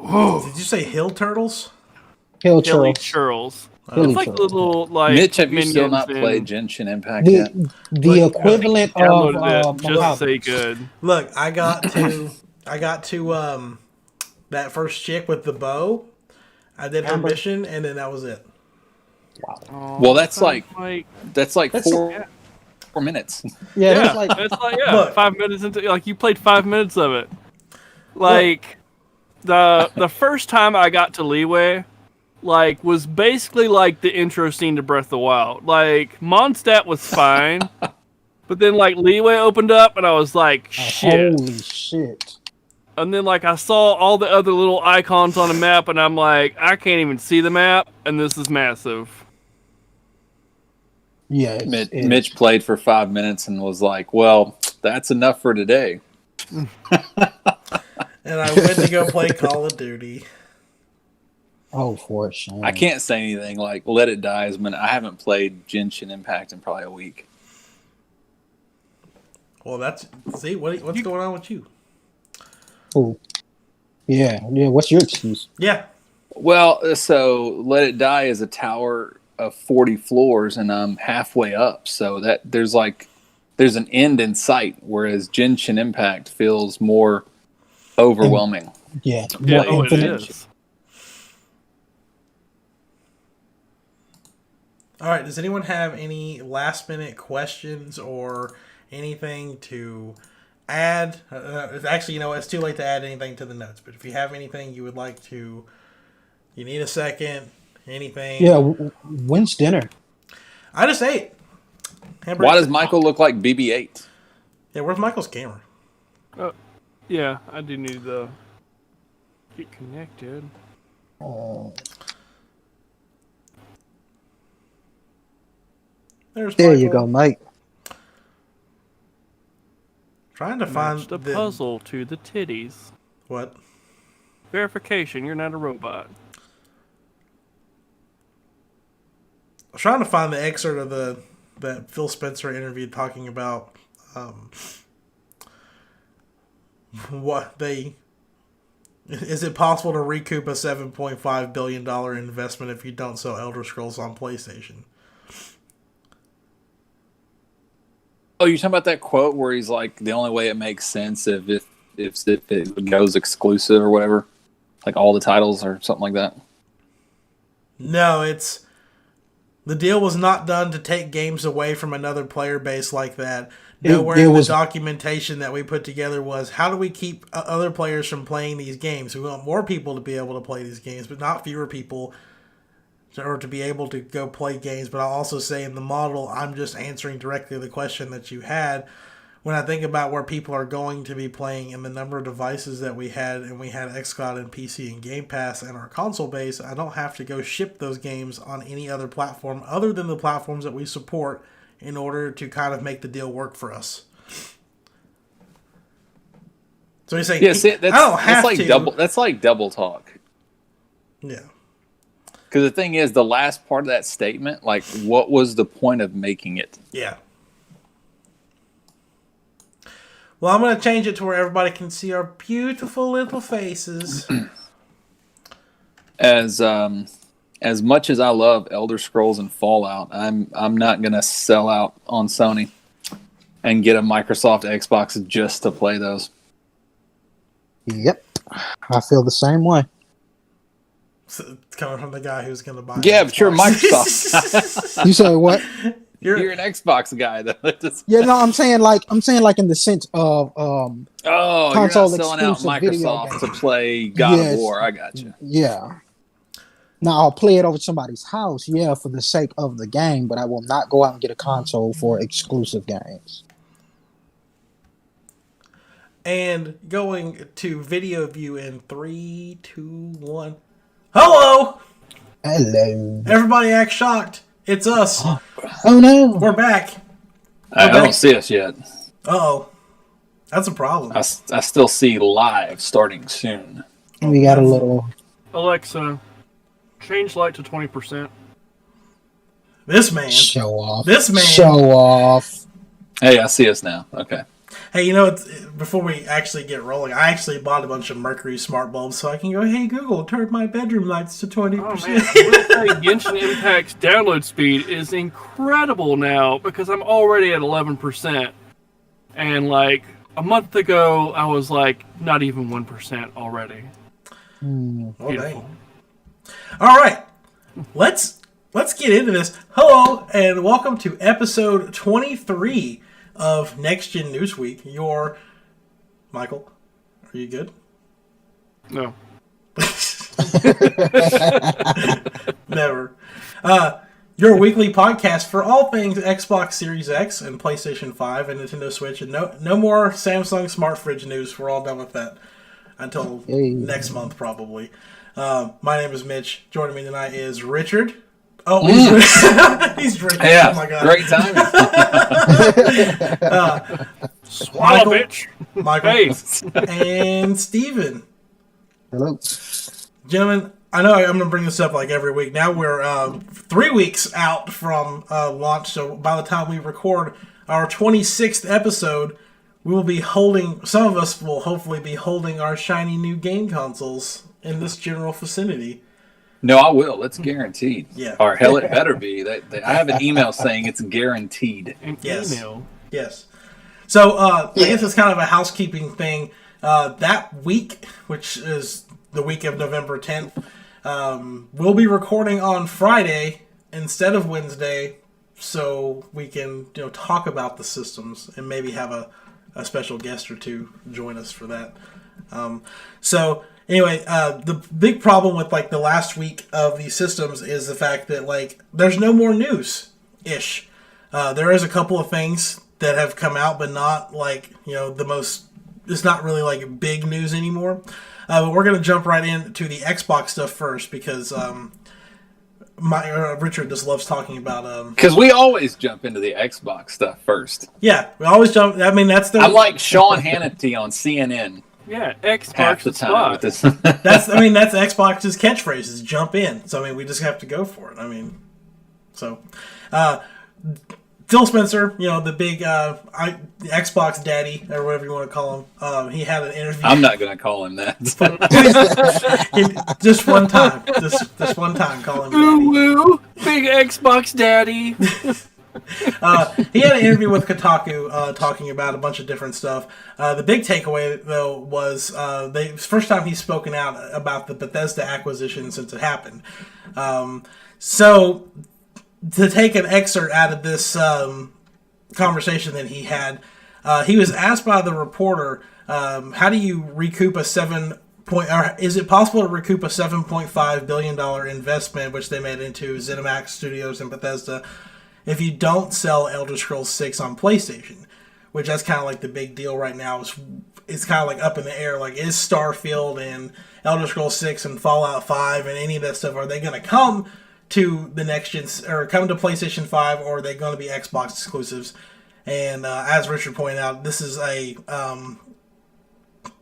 Did you say hill turtles? Hilly churls. churls. Hilly It's like churls. the little like. Mitch, have you still minions not played in- Genshin Impact yet? The equivalent of Downloaded it just to Mojave. say good. Look, I got to that first chick with the bow. I did her Amber. mission, and then that was it. Oh, Well, that's sounds like That's- 4 minutes. Yeah, Yeah, that's like it's like Look. 5 minutes into like you played 5 minutes of it. Like the first time I got to Leeway, like was basically like the intro scene to Breath of the Wild. Like Mondstadt was fine, but then like Leeway opened up and I was like, shit. holy shit. And then like I saw all the other little icons on the map and I'm like, I can't even see the map and this is massive. Yeah, Mitch played for 5 minutes and was like, well, that's enough for today. And I went to go play Call of Duty. Oh, for shame. I can't say anything. Like, let it die. I haven't played Genshin Impact in probably a week. Well, what's going on with you? Oh. Yeah. What's your excuse? Yeah. Well, so Let It Die is a tower of 40 floors, and I'm halfway up. So that there's an end in sight, whereas Genshin Impact feels more overwhelming. Yeah. Yeah, More it infinite. is. All right. Does anyone have any last minute questions or anything to add? Actually, you know, it's too late to add anything to the notes. But if you have anything you would like to, you need a second. Anything? Yeah. When's dinner? I just ate. Hamburger. Why does Michael look like BB-8? Yeah, where's Michael's camera? Yeah, I do need to get connected. Oh. There's There Michael. you go, Mike. Trying to find Match the puzzle to the titties. What? Verification, you're not a robot. I was trying to find the excerpt of that Phil Spencer interview talking about is it possible to recoup a $7.5 billion investment if you don't sell Elder Scrolls on PlayStation? Oh, you're talking about that quote where he's like, the only way it makes sense if it goes exclusive or whatever, like all the titles or something like that. No, the deal was not done to take games away from another player base like that. Nowhere in the documentation that we put together was, how do we keep other players from playing these games? We want more people to be able to play these games, but not fewer people or to be able to go play games. But I'll also say in the model, I'm just answering directly the question that you had. When I think about where people are going to be playing and the number of devices that we had, and we had xCloud and PC and Game Pass and our console base, I don't have to go ship those games on any other platform other than the platforms that we support in order to kind of make the deal work for us. So he's saying, Yeah, see, I don't have to. That's like double talk. Yeah. Because the thing is, the last part of that statement, like, what was the point of making it? Yeah. Well, I'm going to change it to where everybody can see our beautiful little faces. As much as I love Elder Scrolls and Fallout, I'm not gonna sell out on Sony and get a Microsoft Xbox just to play those. Yep. I feel the same way. So it's coming from the guy who's going to buy. Yeah, but you're Microsoft. You say what? You're You're an Xbox guy, though. Yeah, no, I'm saying like in the sense of Oh, you're not console selling out exclusive video Microsoft to games. play God Yes. of War. I got you. Yeah. Now I'll play it over somebody's house, yeah, for the sake of the game, but I will not go out and get a console for exclusive games. And going to video view in 3, 2, 1. Hello! Hello. Everybody act shocked. It's us. Oh no. We're back. I don't see us yet. Uh-oh. That's a problem. I still see live starting soon. We got a little. Alexa, change light to 20%. This man. Show off. This man. Show off. Hey, I see us now. Okay. Hey, before we actually get rolling, I actually bought a bunch of Mercury smart bulbs so I can go, hey, Google, turn my bedroom lights to 20%. Oh, man. I will say Genshin Impact's download speed is incredible now because I'm already at 11%. And, like, a month ago, I was, like, not even 1% already. Well, beautiful. All right. Let's get into this. Hello, and welcome to episode 23 of Next Gen Newsweek. Michael, are you good? No. Never. Your weekly podcast for all things Xbox Series X and PlayStation 5 and Nintendo Switch, and no more Samsung Smart Fridge news. We're all done with that until next month, probably. My name is Mitch. Joining me tonight is Richard. Oh, he's drinking. Yeah, oh my God. Great timing. Swallow, bitch. Michael. Hey. And Steven. Hello. Gentlemen, I know I'm going to bring this up like every week. Now we're 3 weeks out from launch, so by the time we record our 26th episode, we will be some of us will hopefully be holding our shiny new game consoles in this general vicinity. No, I will. It's guaranteed. Yeah. Or hell, it better be. I have an email saying it's guaranteed. Email. Yes. So I guess it's kind of a housekeeping thing. That week, which is the week of November 10th, we'll be recording on Friday instead of Wednesday, so we can talk about the systems and maybe have a special guest or two join us for that. Anyway, the big problem with the last week of these systems is the fact that there's no more news-ish. There is a couple of things that have come out, but not the most. It's not really big news anymore. But we're gonna jump right into the Xbox stuff first because Richard just loves talking about. Because we always jump into the Xbox stuff first. Yeah, we always jump. I mean, that's I'm like Sean Hannity on CNN. Yeah, X Half marks the the time with spot. this. that's Xbox's catchphrase is jump in. So I mean, we just have to go for it. I mean, so Phil Spencer, the big Xbox daddy or whatever you want to call him, he had an interview. I'm not going to call him that. Just one time, just one time, call him. Ooh, woo, big Xbox daddy. He had an interview with Kotaku talking about a bunch of different stuff. The big takeaway, though, was first time he's spoken out about the Bethesda acquisition since it happened. So, to take an excerpt out of this conversation that he had, he was asked by the reporter, how do you recoup or is it possible to recoup a $7.5 billion investment, which they made into ZeniMax Studios and Bethesda, if you don't sell Elder Scrolls 6 on PlayStation? Which that's kind of the big deal right now. It's kind of up in the air. Is Starfield and Elder Scrolls 6 and Fallout 5 and any of that stuff, are they going to come to the next gen, or come to PlayStation 5, or are they going to be Xbox exclusives? And as Richard pointed out, this is a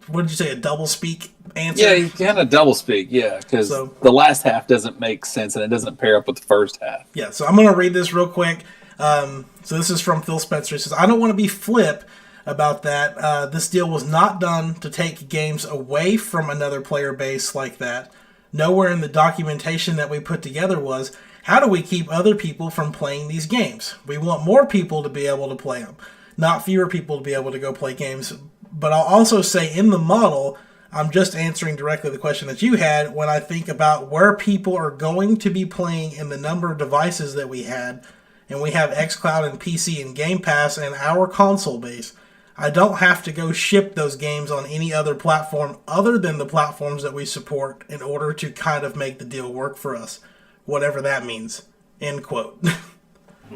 what did you say, a double speak answer? Yeah, you kind of double speak, because the last half doesn't make sense and it doesn't pair up with the first half. Yeah, so I'm going to read this real quick. So this is from Phil Spencer. He says, I don't want to be flip about that. This deal was not done to take games away from another player base like that. Nowhere in the documentation that we put together was, how do we keep other people from playing these games? We want more people to be able to play them, not fewer people to be able to go play games. But I'll also say in the model, I'm just answering directly the question that you had when I think about where people are going to be playing and the number of devices that we had, and we have xCloud and PC and Game Pass and our console base. I don't have to go ship those games on any other platform other than the platforms that we support in order to kind of make the deal work for us, whatever that means, end quote.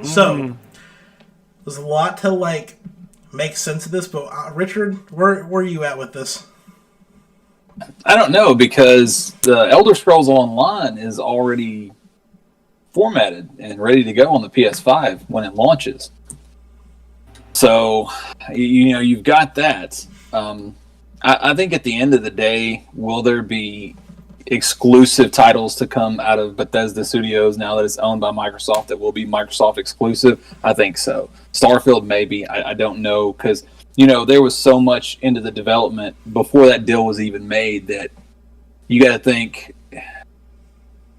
So, there's a lot to make sense of this, but Richard, where are you at with this? I don't know, because the Elder Scrolls Online is already formatted and ready to go on the PS5 when it launches. So, you've got that. I think at the end of the day, will there be exclusive titles to come out of Bethesda Studios now that it's owned by Microsoft that will be Microsoft exclusive? I think so. Starfield, maybe. I don't know, because, there was so much into the development before that deal was even made that you got to think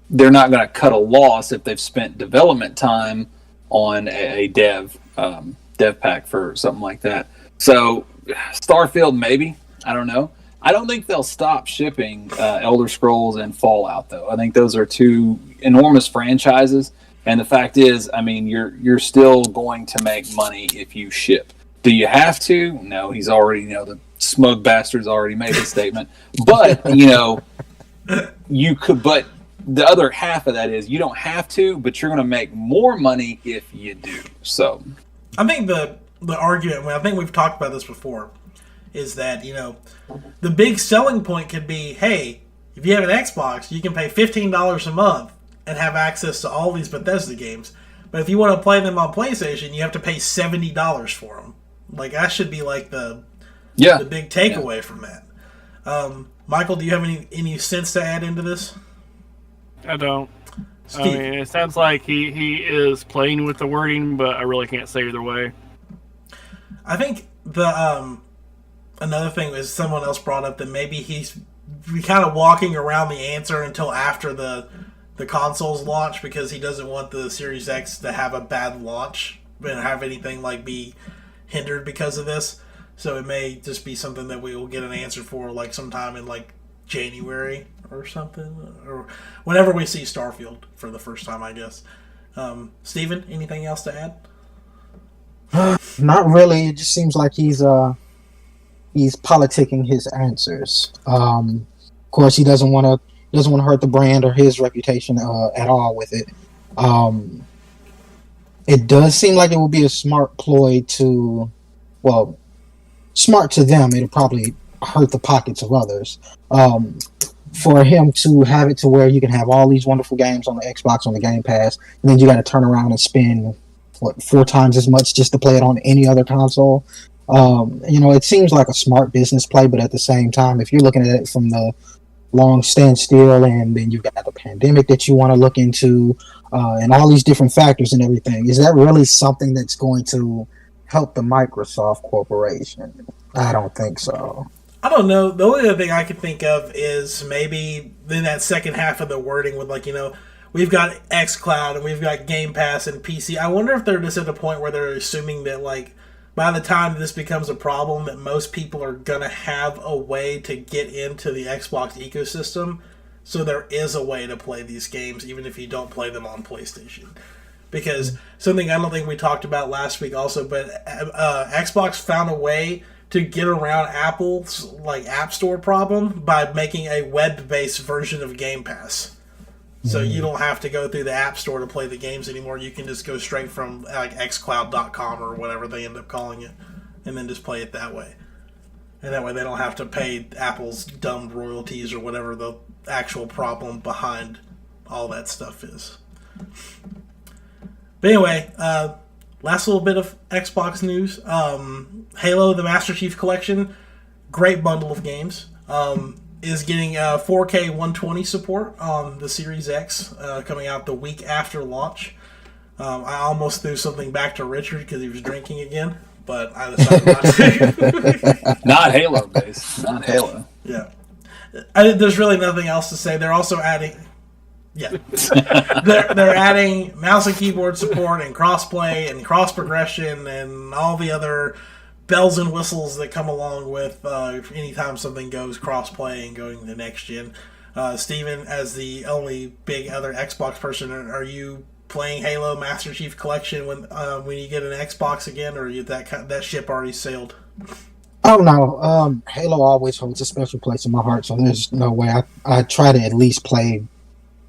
they're not going to cut a loss if they've spent development time on a dev pack for something like that. So Starfield, maybe. I don't know. I don't think they'll stop shipping Elder Scrolls and Fallout, though. I think those are two enormous franchises. And the fact is, I mean, you're still going to make money if you ship. Do you have to? No, he's already, the smug bastard's already made his statement. But, you could, but the other half of that is you don't have to, but you're going to make more money if you do. So I think the argument, I think we've talked about this before, is that, the big selling point could be, hey, if you have an Xbox, you can pay $15 a month and have access to all these Bethesda games. But if you want to play them on PlayStation, you have to pay $70 for them. Like, that should be like the big takeaway from that. Michael, do you have any sense to add into this? I don't. Steve. I mean, it sounds like he is playing with the wording, but I really can't say either way. I think the another thing is someone else brought up that maybe he's kind of walking around the answer until after the consoles launch because he doesn't want the Series X to have a bad launch and have anything like be hindered because of this. So it may just be something that we will get an answer for like sometime in like January or something, or whenever we see Starfield for the first time, I guess. Steven, anything else to add? Not really. It just seems like he's politicking his answers. Of course, he doesn't want to hurt the brand or his reputation at all with it. It does seem like it would be a smart ploy smart to them. It'll probably hurt the pockets of others. For him to have it to where you can have all these wonderful games on the Xbox on the Game Pass, and then you got to turn around and spend 4 times as much just to play it on any other console. It seems like a smart business play, but at the same time, if you're looking at it from the long standstill, and then you've got the pandemic that you want to look into, and all these different factors and everything, is that really something that's going to help the Microsoft Corporation? I don't think so. I don't know. The only other thing I could think of is maybe in that second half of the wording with we've got xCloud and we've got Game Pass and PC. I wonder if they're just at a point where they're assuming that by the time this becomes a problem, that most people are going to have a way to get into the Xbox ecosystem. So there is a way to play these games, even if you don't play them on PlayStation. Because something I don't think we talked about last week also, but Xbox found a way to get around Apple's App Store problem by making a web-based version of Game Pass. So you don't have to go through the App Store to play the games anymore. You can just go straight from xCloud.com or whatever they end up calling it, and then just play it that way. And that way they don't have to pay Apple's dumb royalties or whatever the actual problem behind all that stuff is. But anyway, last little bit of Xbox news. Halo, the Master Chief Collection, great bundle of games, is getting 4K 120 support on the Series X, coming out the week after launch. I almost threw something back to Richard because he was drinking again, but I decided not to. Not Halo based. Not Halo. Yeah. There's really nothing else to say. They're also adding... Yeah. they're adding mouse and keyboard support and crossplay and cross progression and all the other bells and whistles that come along with anytime something goes crossplay and going to next gen. Steven, as the only big other Xbox person, are you playing Halo Master Chief Collection when you get an Xbox again, or that ship already sailed? Oh no, Halo always holds a special place in my heart, so there's no way. I try to at least play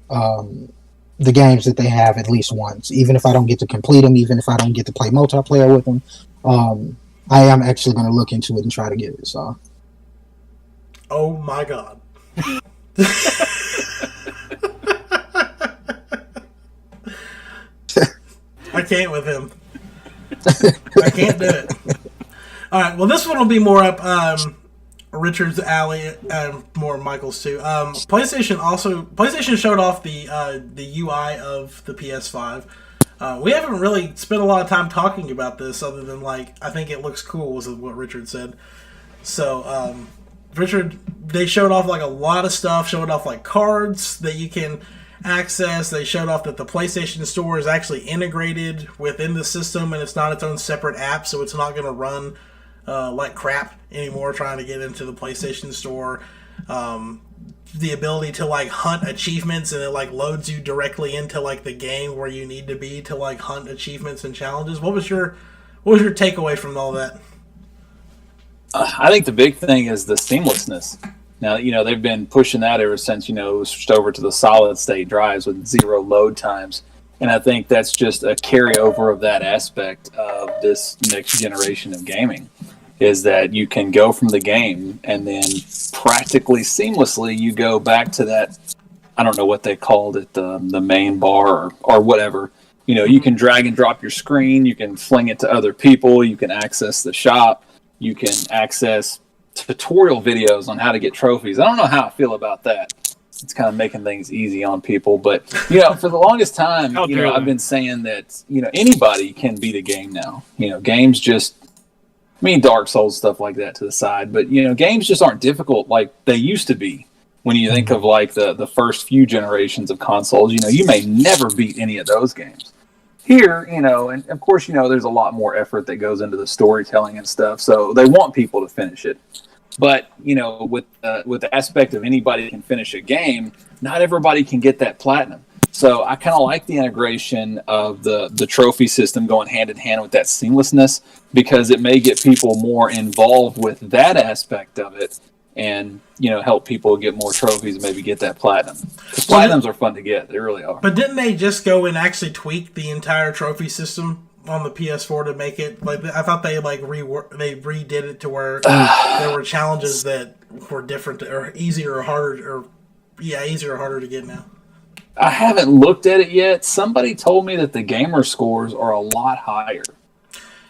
the games that they have at least once, even if I don't get to complete them, even if I don't get to play multiplayer with them. I am actually going to look into it and try to get it. So, oh my god. I can't with him. I can't do it. All right. Well, this one will be more up Richard's alley and more Michael's too. PlayStation showed off the UI of the PS5. We haven't really spent a lot of time talking about this other than, like, I think it looks cool was what Richard said. So, Richard, they showed off, like, a lot of stuff, showed off, like, cards that you can access. They showed off that the PlayStation Store is actually integrated within the system and it's not its own separate app, so it's not going to run like crap anymore trying to get into the PlayStation Store. The ability to like hunt achievements, and it like loads you directly into like the game where you need to be to like hunt achievements and challenges. What was your takeaway from all that? I think the big thing is the seamlessness. Now, they've been pushing that ever since, it was switched over to the solid state drives with 0 load times. And I think that's just a carryover of that aspect of this next generation of gaming, is that you can go from the game and then practically seamlessly you go back to that, I don't know what they called it, the main bar or whatever. You can drag and drop your screen, you can fling it to other people, you can access the shop, you can access tutorial videos on how to get trophies. I don't know how I feel about that. It's kind of making things easy on people, but for the longest time, I've been saying that anybody can beat a game now. Games just, Dark Souls, stuff like that to the side, but games just aren't difficult like they used to be. When you think of like the first few generations of consoles, you may never beat any of those games. Here, and of course, there's a lot more effort that goes into the storytelling and stuff, so they want people to finish it. But, with the aspect of anybody can finish a game, not everybody can get that platinum. So I kind of like the integration of the trophy system going hand in hand with that seamlessness, because it may get people more involved with that aspect of it and, help people get more trophies and maybe get that platinum. Platinums are fun to get. They really are. But didn't they just go and actually tweak the entire trophy system on the PS4 to make it like, I thought they like they redid it to where there were challenges that were different or easier or harder to get now. I haven't looked at it yet. Somebody told me that the gamer scores are a lot higher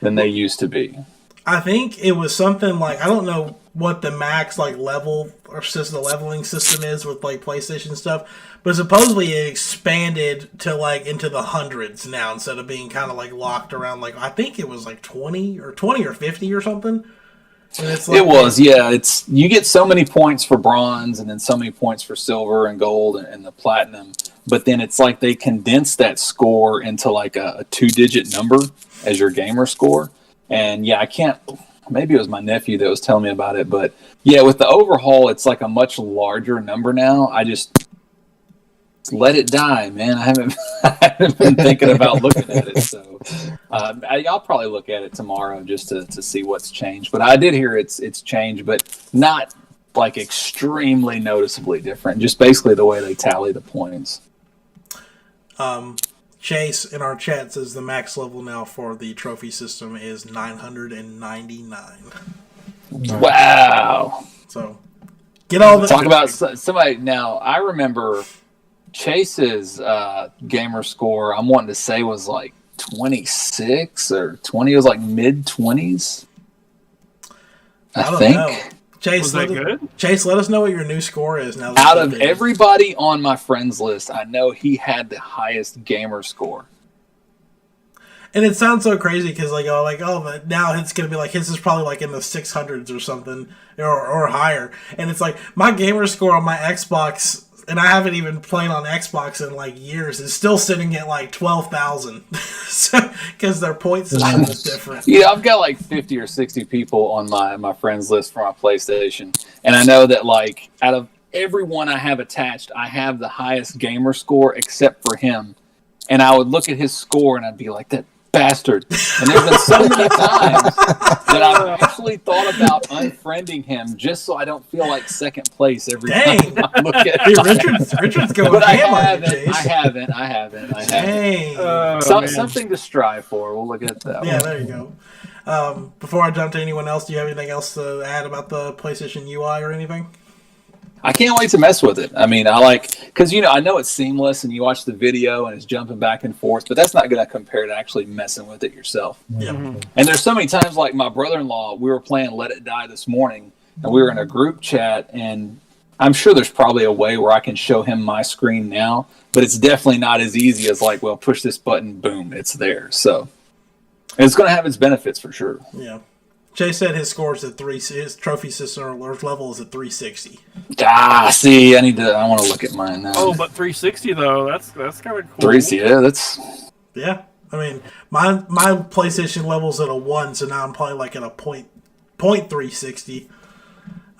than they used to be. I think it was something like, I don't know what the max like level or the leveling system is with like PlayStation stuff, but supposedly it expanded to like into the hundreds now instead of being kind of like locked around like, I think it was like 20 or 50 or something. And it's like, it's you get so many points for bronze and then so many points for silver and gold and the platinum, but then it's like they condense that score into like a 2-digit number as your gamer score. And I can't, maybe it was my nephew that was telling me about it, but with the overhaul, it's like a much larger number now. I just let it die, man. I haven't been thinking about looking at it. So I'll probably look at it tomorrow just to see what's changed. But I did hear it's changed, but not like extremely noticeably different. Just basically the way they tally the points. Chase in our chat says the max level now for the trophy system is 999. Wow. So get all the talk about somebody. Now I remember Chase's gamer score, I'm wanting to say was like 26 or 20. It was like mid 20s. I think. Know. Chase, let us know what your new score is now. Out of everybody on my friends list, I know he had the highest gamer score. And it sounds so crazy because but now it's gonna be like his is probably like in the 600s or something or higher. And it's like my gamer score on my Xbox, and I haven't even played on Xbox in like years, is still sitting at like 12,000 because their point system is different. I've got like 50 or 60 people on my friends list for my PlayStation, and I know that like out of everyone I have attached, I have the highest gamer score except for him. And I would look at his score and I'd be like, that bastard. And there's been so many times that I've actually thought about unfriending him just so I don't feel like second place every time I look at him. Richard's going but ham I on you, haven't. Dang. Something to strive for. We'll look at that. Yeah, there you go. Before I jump to anyone else, do you have anything else to add about the PlayStation UI or anything? I can't wait to mess with it. I mean, because I know it's seamless and you watch the video and it's jumping back and forth, but that's not going to compare to actually messing with it yourself. Yeah. Mm-hmm. And there's so many times, like my brother-in-law, we were playing Let It Die this morning, and we were in a group chat, and I'm sure there's probably a way where I can show him my screen now, but it's definitely not as easy as like, well, push this button, boom, it's there. So it's going to have its benefits for sure. Yeah. Jay said his score is at his trophy system level is at 360. See, I want to look at mine now. Oh, but 360 though, that's kind of cool. 360, yeah, Yeah. I mean, my PlayStation level's at a 1, so now I'm probably like at a point 360.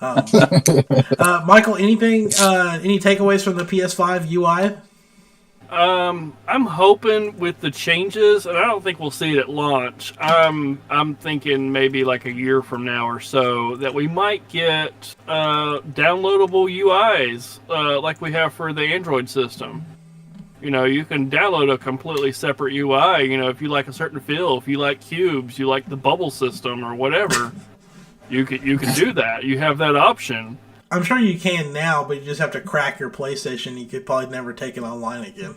Michael, any takeaways from the PS5 UI? I'm hoping with the changes, and I don't think we'll see it at launch. I'm thinking maybe like a year from now or so that we might get downloadable UIs like we have for the Android system. You know, you can download a completely separate UI. You know, if you like a certain feel, if you like cubes, you like the bubble system or whatever, you can do that. You have that option. I'm sure you can now, but you just have to crack your PlayStation. You could probably never take it online again.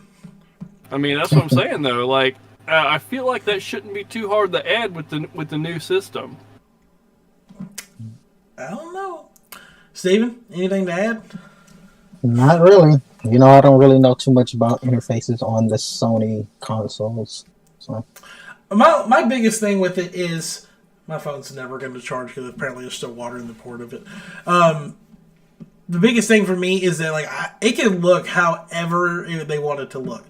I mean, that's what I'm saying though. Like, I feel like that shouldn't be too hard to add with the new system. I don't know. Steven, anything to add? Not really. You know, I don't really know too much about interfaces on the Sony consoles. So my biggest thing with it is my phone's never going to charge because apparently there's still water in the port of it. The biggest thing for me is that like it can look however they want it to look,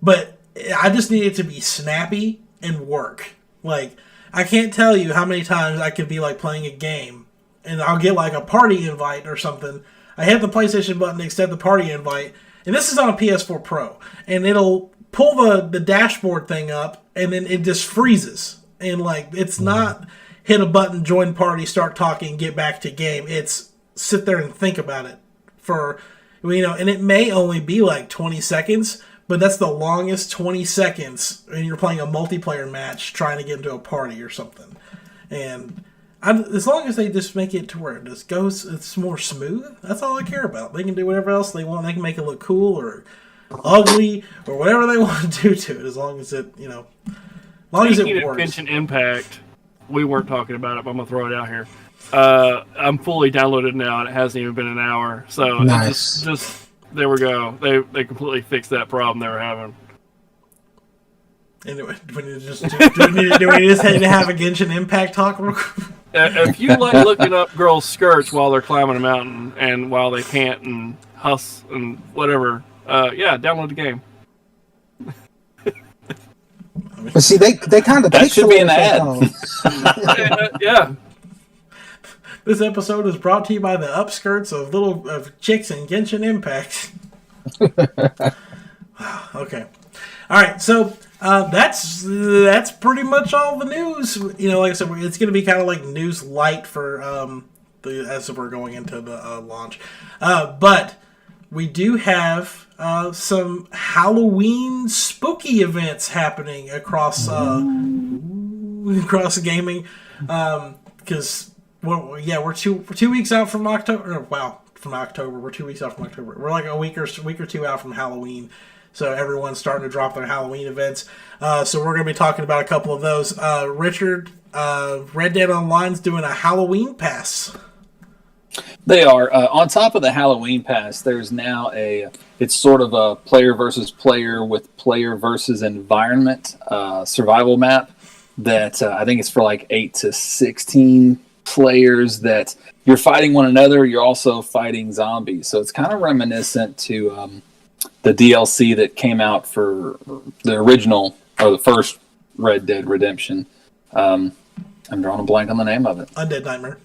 but I just need it to be snappy and work. Like I can't tell you how many times I could be like playing a game and I'll get like a party invite or something. I hit the PlayStation button to accept the party invite, and this is on a PS4 Pro, and it'll pull the dashboard thing up, and then it just freezes, and like it's not hit a button, join party, start talking, get back to game. It's sit there and think about it for, you know, and it may only be like 20 seconds, but that's the longest 20 seconds when you're playing a multiplayer match trying to get into a party or something. And as long as they just make it to where it just goes, it's more smooth, that's all I care about. They can do whatever else they want. They can make it look cool or ugly or whatever they want to do to it, as long as it, you know, as long as it works. Genshin Impact, we weren't talking about it, but I'm gonna throw it out here. I'm fully downloaded now, and it hasn't even been an hour. So nice. just there we go. They completely fixed that problem they were having. Anyway, do we just need to have a Genshin Impact talk? If you like looking up girls' skirts while they're climbing a mountain and while they pant and huss and whatever, download the game. But see, they kind of that should be an ad. Yeah. This episode is brought to you by the upskirts of chicks in Genshin Impact. Okay, all right. So that's pretty much all the news. You know, like I said, it's going to be kind of like news light for as we're going into the launch. But we do have some Halloween spooky events happening across gaming. Because we're 2 weeks out from October. From October. We're 2 weeks out from October. We're like a week or two out from Halloween. So everyone's starting to drop their Halloween events. So we're going to be talking about a couple of those. Richard, Red Dead Online's doing a Halloween pass. They are. On top of the Halloween pass, there's now it's sort of a player versus player with player versus environment survival map that I think it's for like 8 to 16 players that you're fighting one another. You're also fighting zombies. So it's kind of reminiscent to the DLC that came out for the original or the first Red Dead Redemption. I'm drawing a blank on the name of it. Undead Nightmare.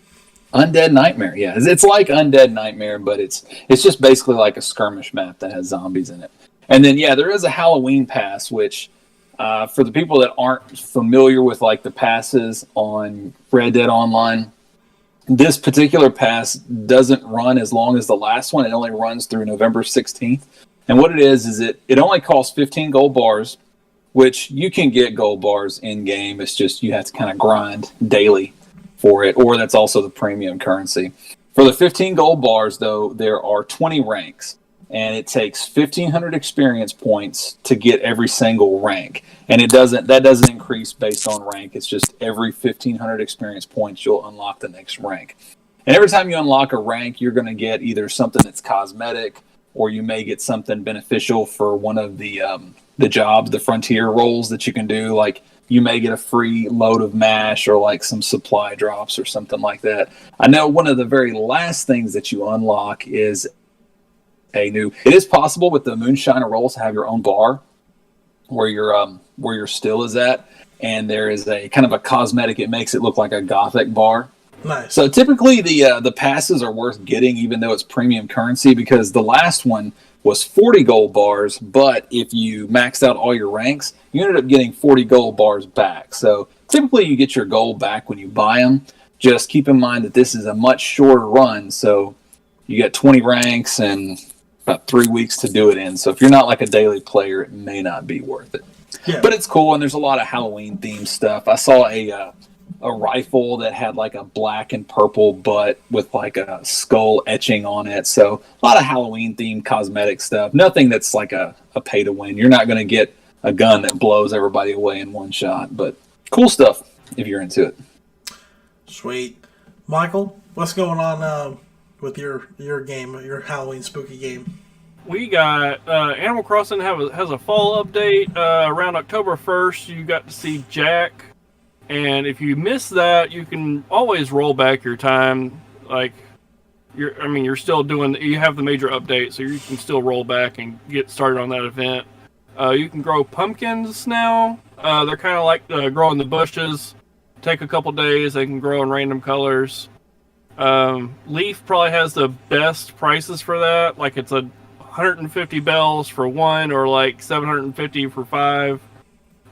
Undead Nightmare, yeah. It's like Undead Nightmare, but it's just basically like a skirmish map that has zombies in it. And then, there is a Halloween pass, which for the people that aren't familiar with like the passes on Red Dead Online, this particular pass doesn't run as long as the last one. It only runs through November 16th. And what it is it only costs 15 gold bars, which you can get gold bars in-game. It's just you have to kind of grind daily for it, or that's also the premium currency. For the 15 gold bars, though, there are 20 ranks, and it takes 1,500 experience points to get every single rank. And that doesn't increase based on rank. It's just every 1,500 experience points, you'll unlock the next rank. And every time you unlock a rank, you're going to get either something that's cosmetic, or you may get something beneficial for one of the jobs, the frontier roles that you can do. Like you may get a free load of mash or like some supply drops or something like that. I know one of the very last things that you unlock is it is possible with the Moonshiner rolls to have your own bar where your still is at, and there is a kind of a cosmetic. It makes it look like a gothic bar. Nice. So typically the passes are worth getting, even though it's premium currency, because the last one was 40 gold bars, but if you maxed out all your ranks, you ended up getting 40 gold bars back. So typically you get your gold back when you buy them. Just keep in mind that this is a much shorter run, so you get 20 ranks and about 3 weeks to do it in. So if you're not like a daily player, it may not be worth it. Yeah. But it's cool, and there's a lot of Halloween themed stuff. I saw a rifle that had like a black and purple butt with like a skull etching on it. So a lot of Halloween themed cosmetic stuff. Nothing that's like a pay to win. You're not going to get a gun that blows everybody away in one shot, but cool stuff if you're into it. Sweet. Michael, what's going on with your game, your Halloween spooky game? We got Animal Crossing has a fall update around October 1st. You got to see Jack. And if you miss that, you can always roll back your time. Like, you're still you have the major update, so you can still roll back and get started on that event. You can grow pumpkins now. They're kind of like growing the bushes. Take a couple days. They can grow in random colors. Leaf probably has the best prices for that. Like, it's 150 bells for one, or like 750 for 5.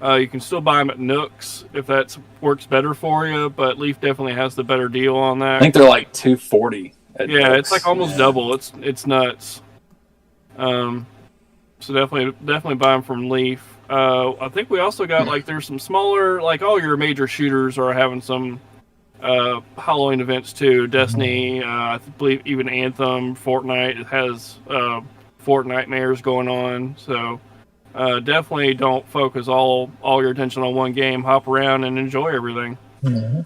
You can still buy them at Nooks if that works better for you, but Leaf definitely has the better deal on that. I think they're like $240 at Yeah, Nooks. it's like almost double. It's nuts. So definitely buy them from Leaf. I think we also got like there's some smaller, like all your major shooters are having some Halloween events too. Destiny, I believe even Anthem, Fortnite has Fortnitemares going on. So. Definitely don't focus all your attention on one game. Hop around and enjoy everything. Mm-hmm.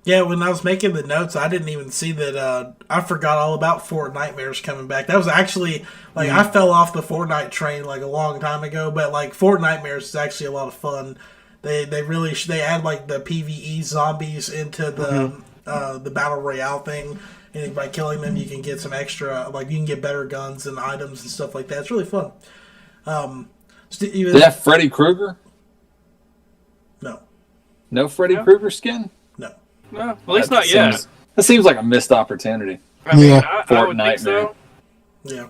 Yeah, when I was making the notes, I didn't even see that. I forgot all about Fortnitemares coming back. That was actually I fell off the Fortnite train like a long time ago. But like Fortnitemares is actually a lot of fun. They add like the PvE zombies into the battle royale thing, and by killing them, you can get some extra you can get better guns and items and stuff like that. It's really fun. Did they have Freddy Krueger? No. No Freddy Krueger skin? No. No, at least not yet. That seems like a missed opportunity. I mean, I would think so. Yeah.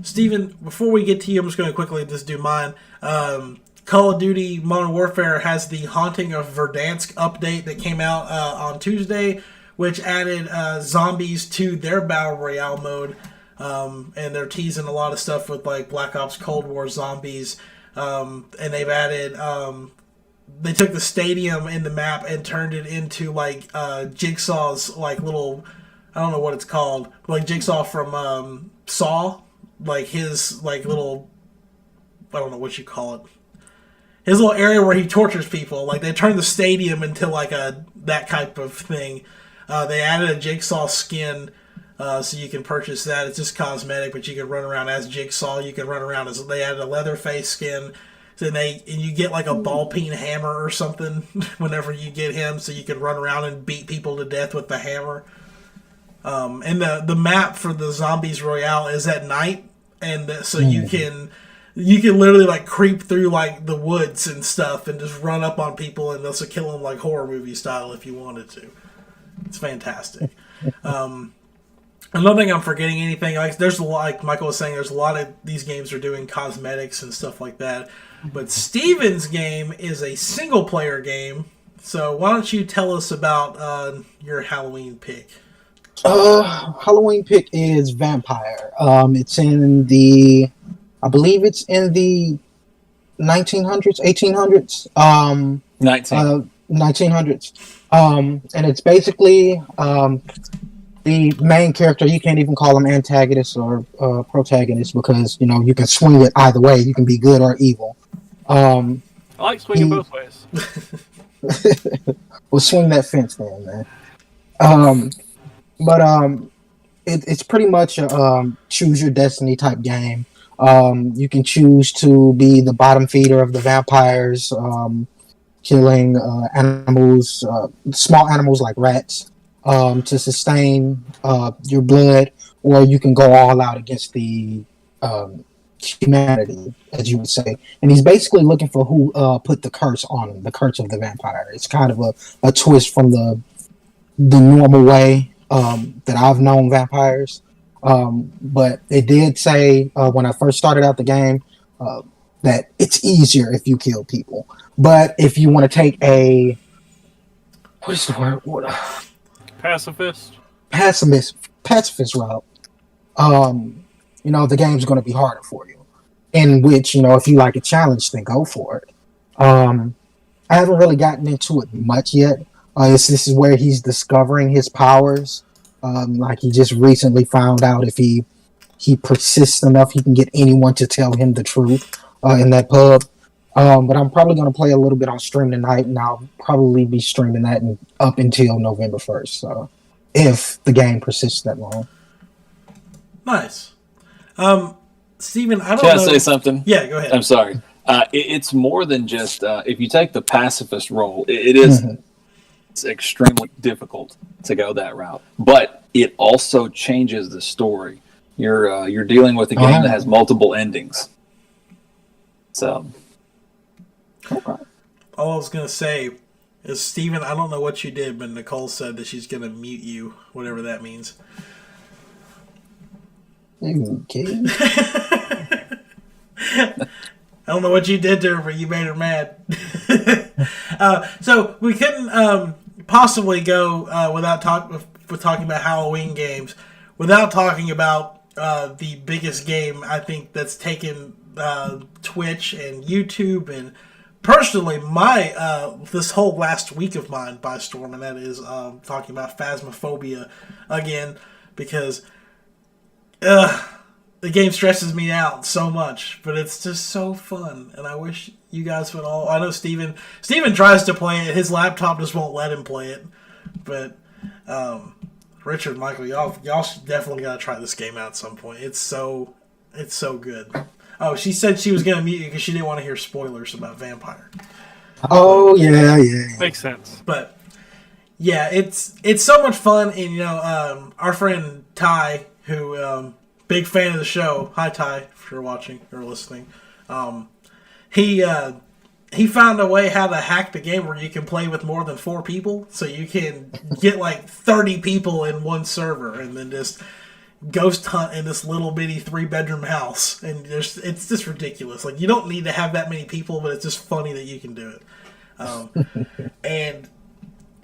Steven, before we get to you, I'm just going to quickly just do mine. Call of Duty Modern Warfare has the Haunting of Verdansk update that came out on Tuesday, which added zombies to their Battle Royale mode. And they're teasing a lot of stuff with like Black Ops Cold War zombies. And they've added, they took the stadium in the map and turned it into like Jigsaw's like little, I don't know what it's called, like Jigsaw from Saw, like his like little, I don't know what you call it. His little area where he tortures people. Like they turned the stadium into like that type of thing. They added a Jigsaw skin. So you can purchase that. It's just cosmetic, but you can run around as Jigsaw. You can run around as they added a Leatherface skin. So and you get like a ball peen hammer or something whenever you get him, so you can run around and beat people to death with the hammer. And the map for the Zombies Royale is at night, and so you can literally like creep through like the woods and stuff and just run up on people and also kill them like horror movie style if you wanted to. It's fantastic. I don't think I'm forgetting anything. Like Michael was saying, there's a lot of these games are doing cosmetics and stuff like that. But Steven's game is a single player game. So why don't you tell us about your Halloween pick? Halloween pick is Vampire. It's in I believe it's in the 1900s, 1800s. 1900s. And it's basically the main character. You can't even call him antagonist or protagonist because you can swing it either way. You can be good or evil. I like swinging both ways. Well, swing that fence then, man. But it's pretty much a choose your destiny type game. You can choose to be the bottom feeder of the vampires, killing animals, small animals like rats, to sustain your blood, or you can go all out against the um, humanity, as you would say. And he's basically looking for who put the curse on him, the curse of the vampire. It's kind of a twist from the normal way that I've known vampires. But it did say when I first started out the game that it's easier if you kill people. But if you want to take a what is the word? Pacifist. Pacifist route, the game's going to be harder for you. In which, if you like a challenge, then go for it. I haven't really gotten into it much yet. This is where he's discovering his powers. Like he just recently found out if he persists enough, he can get anyone to tell him the truth in that pub. But I'm probably going to play a little bit on stream tonight, and I'll probably be streaming that up until November 1st. So if the game persists that long. Nice. Steven, I don't Can know. I say something? Yeah, go ahead. I'm sorry. It's more than just if you take the pacifist role, it is it's extremely difficult to go that route. But it also changes the story. You're dealing with a game that has multiple endings. So, all I was gonna say is, Steven, I don't know what you did, but Nicole said that she's gonna mute you, whatever that means. Okay. I don't know what you did to her, but you made her mad. So we couldn't possibly go without talking about Halloween games, without talking about the biggest game I think that's taken Twitch and YouTube and personally my this whole last week of mine by storm, and that is talking about Phasmophobia again, because the game stresses me out so much, but it's just so fun, and I wish you guys would all. I know Steven tries to play it. His laptop just won't let him play it, but Richard, Michael, y'all definitely gotta try this game out at some point. It's so good. Oh, she said she was gonna mute you because she didn't want to hear spoilers about Vampire. Oh yeah. Makes sense. But yeah, it's so much fun, and our friend Ty, who big fan of the show. Hi Ty, if you're watching or listening. He found a way how to hack the game where you can play with more than 4 people, so you can get like 30 people in one server, and then just ghost hunt in this little bitty 3-bedroom house, and it's just ridiculous. Like, you don't need to have that many people, but it's just funny that you can do it. And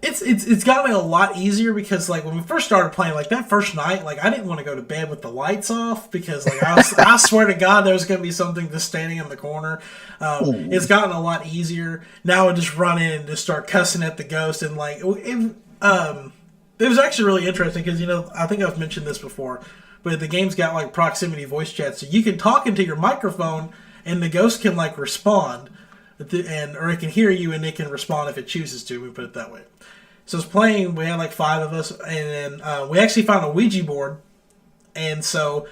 it's gotten a lot easier because, like, when we first started playing, like, that first night, like, I didn't want to go to bed with the lights off because, like, I swear to God there was going to be something just standing in the corner. It's gotten a lot easier. Now I just run in and just start cussing at the ghost, and, like, it was actually really interesting because, I think I've mentioned this before, but the game's got, like, proximity voice chat, so you can talk into your microphone and the ghost can, like, respond, or it can hear you and it can respond if it chooses to, we put it that way. So it's playing, we had like 5 of us, and then we actually found a Ouija board, and so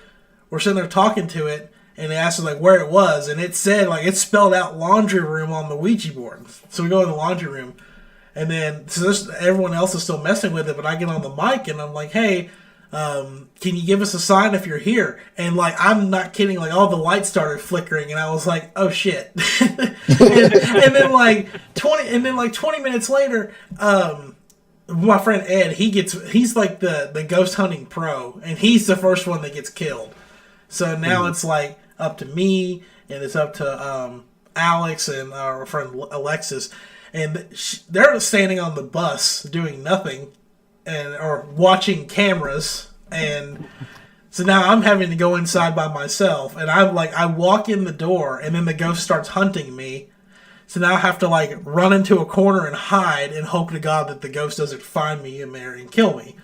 we're sitting there talking to it, and it asked us like where it was, and it said, like, it spelled out laundry room on the Ouija board. So we go in the laundry room, and then everyone else is still messing with it, but I get on the mic and I'm like, hey, can you give us a sign if you're here? And, like, I'm not kidding, like, all the lights started flickering, and I was like, oh shit. and then like 20 minutes later, my friend Ed, he's like the ghost hunting pro, and he's the first one that gets killed. So now it's like up to me, and it's up to Alex and our friend Alexis, and they're standing on the bus doing nothing, or watching cameras, and so now I'm having to go inside by myself, and I walk in the door, and then the ghost starts hunting me. So now I have to, like, run into a corner and hide and hope to God that the ghost doesn't find me in there and kill me.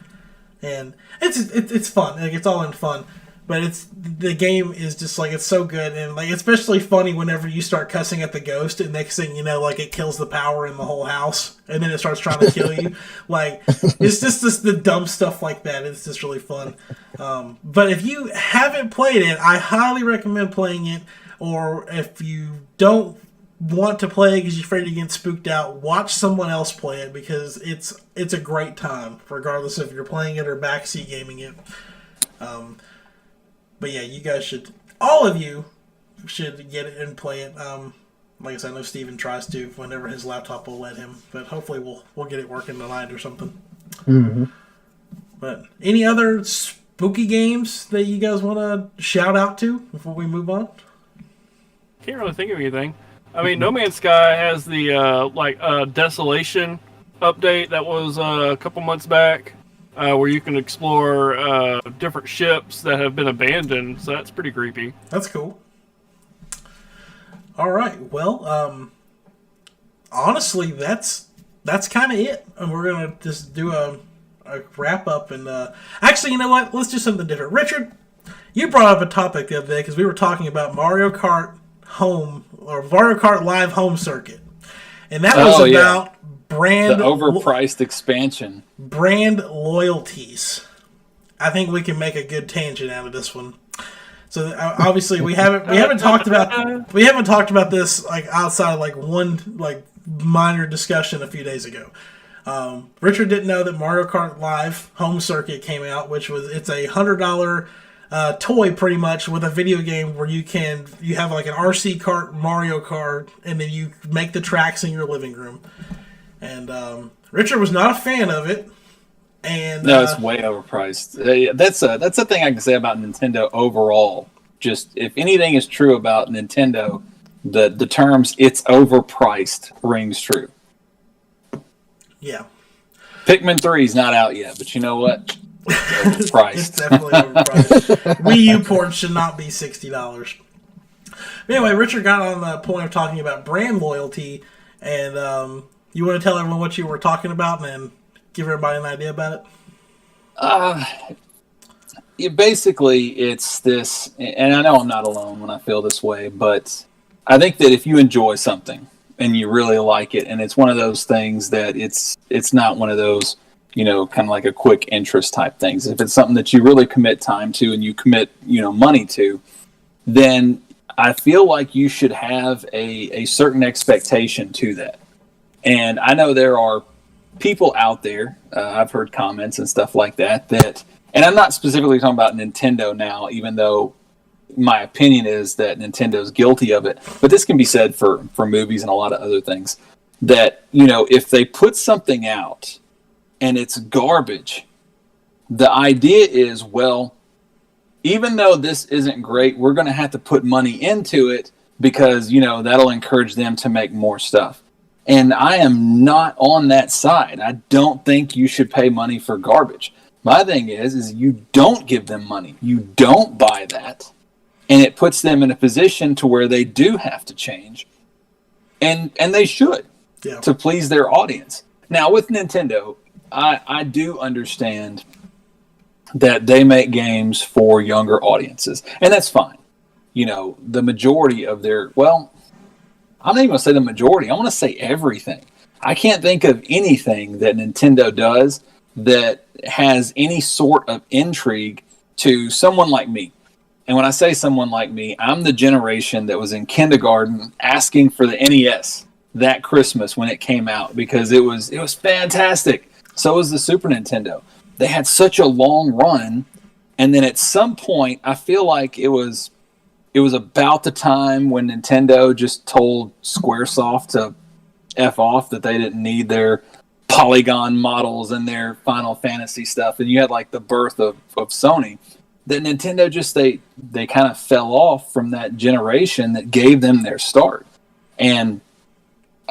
And it's fun. Like, it's all in fun. But the game is just like, it's so good, and like especially funny whenever you start cussing at the ghost, and next thing you know, like it kills the power in the whole house, and then it starts trying to kill you. Like it's just the dumb stuff like that. It's just really fun. But if you haven't played it, I highly recommend playing it. Or if you don't want to play because you're afraid of getting spooked out, watch someone else play it, because it's a great time, regardless if you're playing it or backseat gaming it. But yeah, you guys should, all of you should get it and play it. Like I said, I know Steven tries to whenever his laptop will let him, but hopefully we'll get it working tonight or something. Mm-hmm. But any other spooky games that you guys want to shout out to before we move on? Can't really think of anything. I mean, No Man's Sky has the Desolation update that was a couple months back. Where you can explore different ships that have been abandoned, so that's pretty creepy. That's cool. All right, well, honestly, that's kind of it, and we're gonna just do a wrap up. And actually, you know what? Let's do something different. Richard, you brought up a topic the other day because we were talking about Mario Kart Home or Mario Kart Live Home Circuit, and that was about brand the overpriced expansion. Brand loyalties. I think we can make a good tangent out of this one. So obviously we haven't talked about this like outside of like one like minor discussion a few days ago. Richard didn't know that Mario Kart Live Home Circuit came out, it's a $100 toy pretty much with a video game where you have like an RC kart, Mario Kart, and then you make the tracks in your living room. And Richard was not a fan of it. And no, it's way overpriced. That's the thing I can say about Nintendo overall. Just if anything is true about Nintendo, the terms "it's overpriced" rings true. Yeah. Pikmin 3 is not out yet, but you know what? It's overpriced. It's definitely overpriced. Wii U ports should not be $60. Anyway, Richard got on the point of talking about brand loyalty, and you want to tell everyone what you were talking about and then give everybody an idea about it? Basically, it's this, and I know I'm not alone when I feel this way, but I think that if you enjoy something and you really like it, and it's one of those things that it's not one of those, kind of like a quick interest type things. If it's something that you really commit time to and you commit, money to, then I feel like you should have a certain expectation to that. And I know there are people out there, I've heard comments and stuff like that, and I'm not specifically talking about Nintendo now, even though my opinion is that Nintendo's guilty of it, but this can be said for movies and a lot of other things, that, if they put something out and it's garbage, the idea is, well, even though this isn't great, we're going to have to put money into it because, that'll encourage them to make more stuff. And I am not on that side. I don't think you should pay money for garbage. My thing is you don't give them money. You don't buy that. And it puts them in a position to where they do have to change. And they should, to please their audience. Now, with Nintendo, I do understand that they make games for younger audiences. And that's fine. The majority of their, I'm not even going to say the majority. I want to say everything. I can't think of anything that Nintendo does that has any sort of intrigue to someone like me. And when I say someone like me, I'm the generation that was in kindergarten asking for the NES that Christmas when it came out because it was fantastic. So was the Super Nintendo. They had such a long run, and then at some point, I feel like it was about the time when Nintendo just told Squaresoft to F off, that they didn't need their polygon models and their Final Fantasy stuff, and you had like the birth of Sony. That Nintendo just they kind of fell off from that generation that gave them their start. And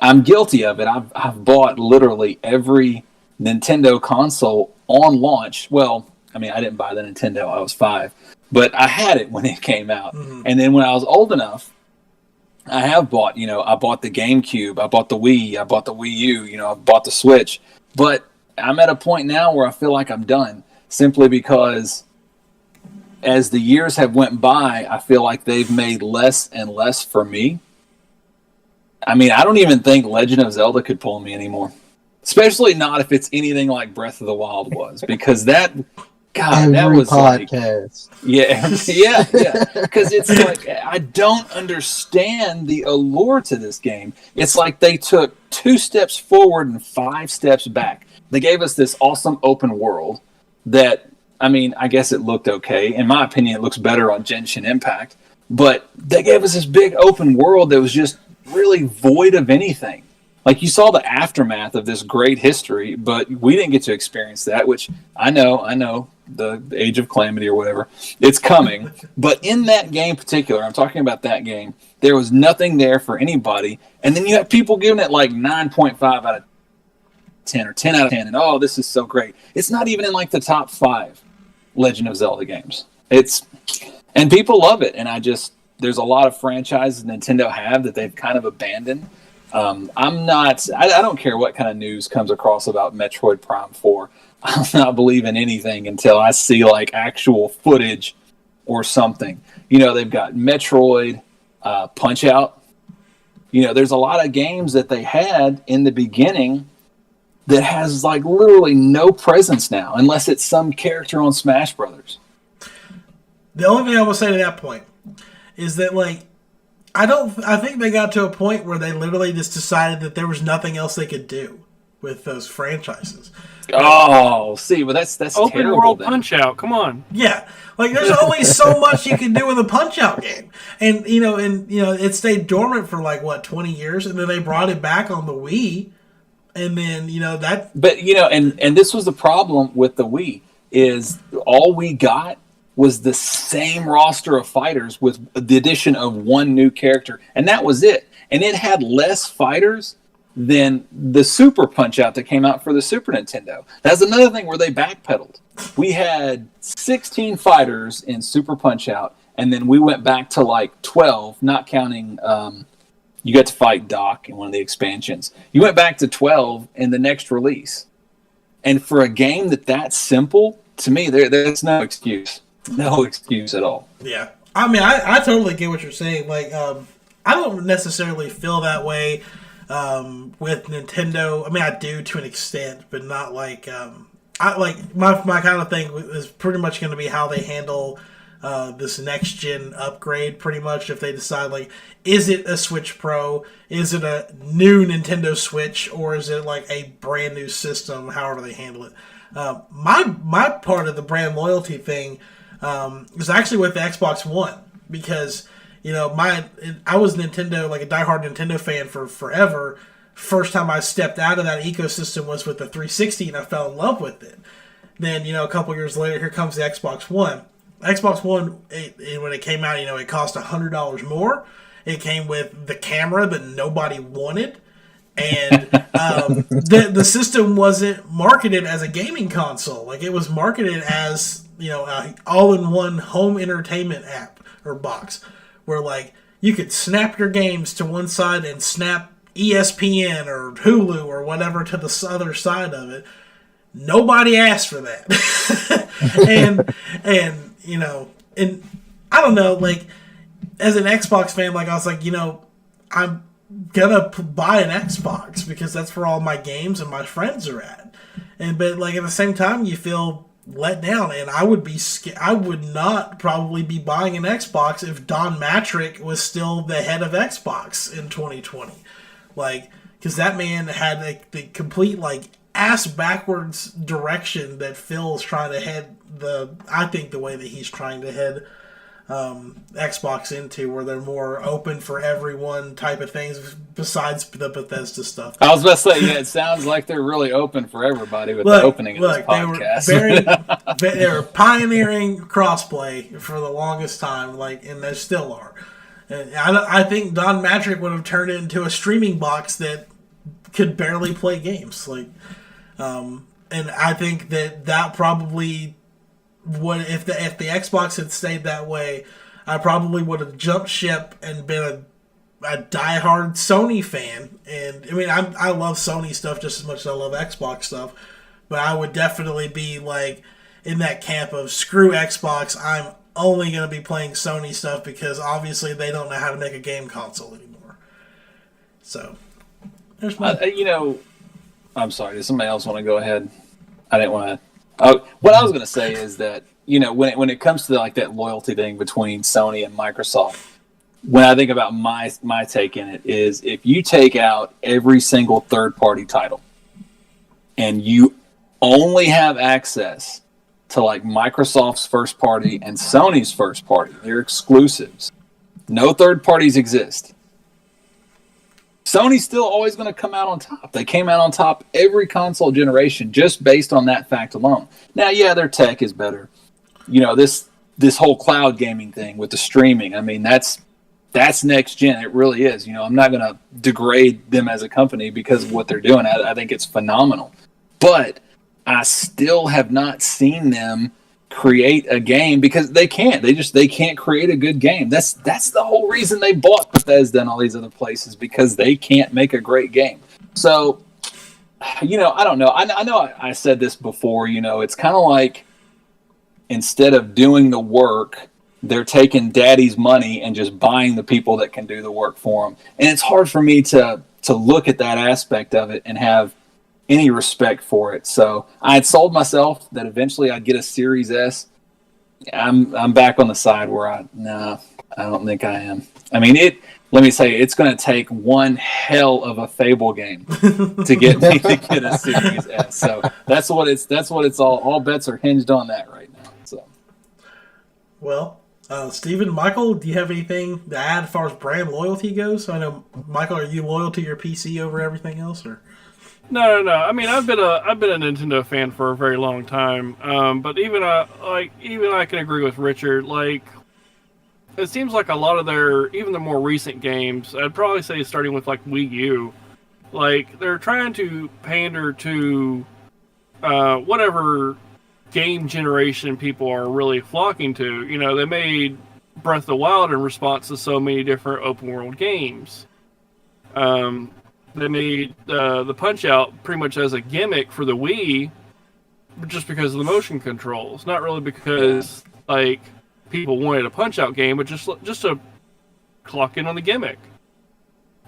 I'm guilty of it. I've bought literally every Nintendo console on launch. Well, I mean, I didn't buy the Nintendo. I was 5. But I had it when it came out. Mm-hmm. And then when I was old enough, I have bought, I bought the GameCube. I bought the Wii. I bought the Wii U. I bought the Switch. But I'm at a point now where I feel like I'm done. Simply because as the years have went by, I feel like they've made less and less for me. I mean, I don't even think Legend of Zelda could pull me anymore. Especially not if it's anything like Breath of the Wild was. Because that, God, that was podcast. like... Yeah. Because it's like, I don't understand the allure to this game. It's like they took 2 steps forward and 5 steps back. They gave us this awesome open world that, I mean, I guess it looked okay. In my opinion, it looks better on Genshin Impact. But they gave us this big open world that was just really void of anything. Like, you saw the aftermath of this great history, but we didn't get to experience that, which I know, the Age of Calamity or whatever, it's coming. But in that game in particular, I'm talking about that game, there was nothing there for anybody. And then you have people giving it like 9.5 out of 10 or 10 out of 10, and oh, this is so great. It's not even in like the top 5 Legend of Zelda games. And people love it, and there's a lot of franchises Nintendo have that they've kind of abandoned. I don't care what kind of news comes across about Metroid Prime 4. I'll not believe in anything until I see like actual footage or something. You know, they've got Metroid, Punch-Out. You know, there's a lot of games that they had in the beginning that has like literally no presence now, unless it's some character on Smash Brothers. The only thing I will say to that point is that, like, I think they got to a point where they literally just decided that there was nothing else they could do with those franchises. Oh, see, but that's open terrible, world then. Punch-Out. Come on. Yeah, like there's only so much you can do with a Punch-Out game, and it stayed dormant for like 20 years, and then they brought it back on the Wii, and then that. But and this was the problem with the Wii, is all we got was the same roster of fighters with the addition of one new character, and that was it. And it had less fighters than the Super Punch-Out that came out for the Super Nintendo. That's another thing where they backpedaled. We had 16 fighters in Super Punch-Out, and then we went back to like 12, not counting you got to fight Doc in one of the expansions. You went back to 12 in the next release. And for a game that's simple, to me, there's no excuse. No excuse at all. Yeah. I mean, I totally get what you're saying. Like, I don't necessarily feel that way with Nintendo. I mean, I do to an extent, but not like... my kind of thing is pretty much going to be how they handle this next-gen upgrade, pretty much. If they decide, like, is it a Switch Pro? Is it a new Nintendo Switch? Or is it, like, a brand-new system? However they handle it. My part of the brand loyalty thing... was actually with the Xbox One, because I was Nintendo, like a diehard Nintendo fan for forever. First time I stepped out of that ecosystem was with the 360, and I fell in love with it. Then a couple years later, here comes the Xbox One. Xbox One, when it came out, it cost $100 more. It came with the camera that nobody wanted. And the system wasn't marketed as a gaming console. Like, it was marketed as all-in-one home entertainment app or box, where like you could snap your games to one side and snap ESPN or Hulu or whatever to the other side of it. Nobody asked for that, and I don't know. Like, as an Xbox fan, like I was like, I'm gonna buy an Xbox because that's where all my games and my friends are at, but like at the same time, you feel let down, and I would not probably be buying an Xbox if Don Matrick was still the head of Xbox in 2020, like, because that man had the complete like ass backwards direction that Phil's trying to head the way that he's trying to head Xbox into, where they're more open for everyone type of things besides the Bethesda stuff. I was about to say, yeah, it sounds like they're really open for everybody with the opening of this podcast. They were pioneering crossplay for the longest time, like, and they still are. And I think Don Matrick would have turned it into a streaming box that could barely play games, like, and I think that probably. If the Xbox had stayed that way, I probably would have jumped ship and been a diehard Sony fan. And I mean, I love Sony stuff just as much as I love Xbox stuff, but I would definitely be like in that camp of screw Xbox. only going to be playing Sony stuff because obviously they don't know how to make a game console anymore. So, there's my... I'm sorry. Does somebody else want to go ahead? I didn't want to... what I was going to say is that, when it comes to that loyalty thing between Sony and Microsoft, when I think about my take in it is if you take out every single third-party title and you only have access to Microsoft's first party and Sony's first party, they're exclusives. No third parties exist. Sony's still always going to come out on top. They came out on top every console generation just based on that fact alone. Now, yeah, their tech is better. This whole cloud gaming thing with the streaming, I mean, that's next gen. It really is. I'm not going to degrade them as a company because of what they're doing. I think it's phenomenal. But I still have not seen them create a game because they can't. They can't create a good game. That's the whole reason they bought Bethesda and all these other places, because they can't make a great game. So, I don't know. I know I said this before. It's kind of like instead of doing the work, they're taking daddy's money and just buying the people that can do the work for them. And it's hard for me to look at that aspect of it and have any respect for it. So I had sold myself that eventually I'd get a Series S. I'm back on the side where I don't think I am. I mean, let me say, it's going to take one hell of a Fable game to get me to get a Series S. So that's what it's all bets are hinged on that right now. So, well, Steven, Michael, do you have anything to add as far as brand loyalty goes? I know, Michael, are you loyal to your PC over everything else, or? No. I mean, I've been a Nintendo fan for a very long time. But even I can agree with Richard. It seems like a lot of even the more recent games, I'd probably say starting with Wii U, they're trying to pander to whatever game generation people are really flocking to. They made Breath of the Wild in response to so many different open world games. They made the Punch-Out pretty much as a gimmick for the Wii, just because of the motion controls. Not really because people wanted a Punch-Out game, but just to clock in on the gimmick.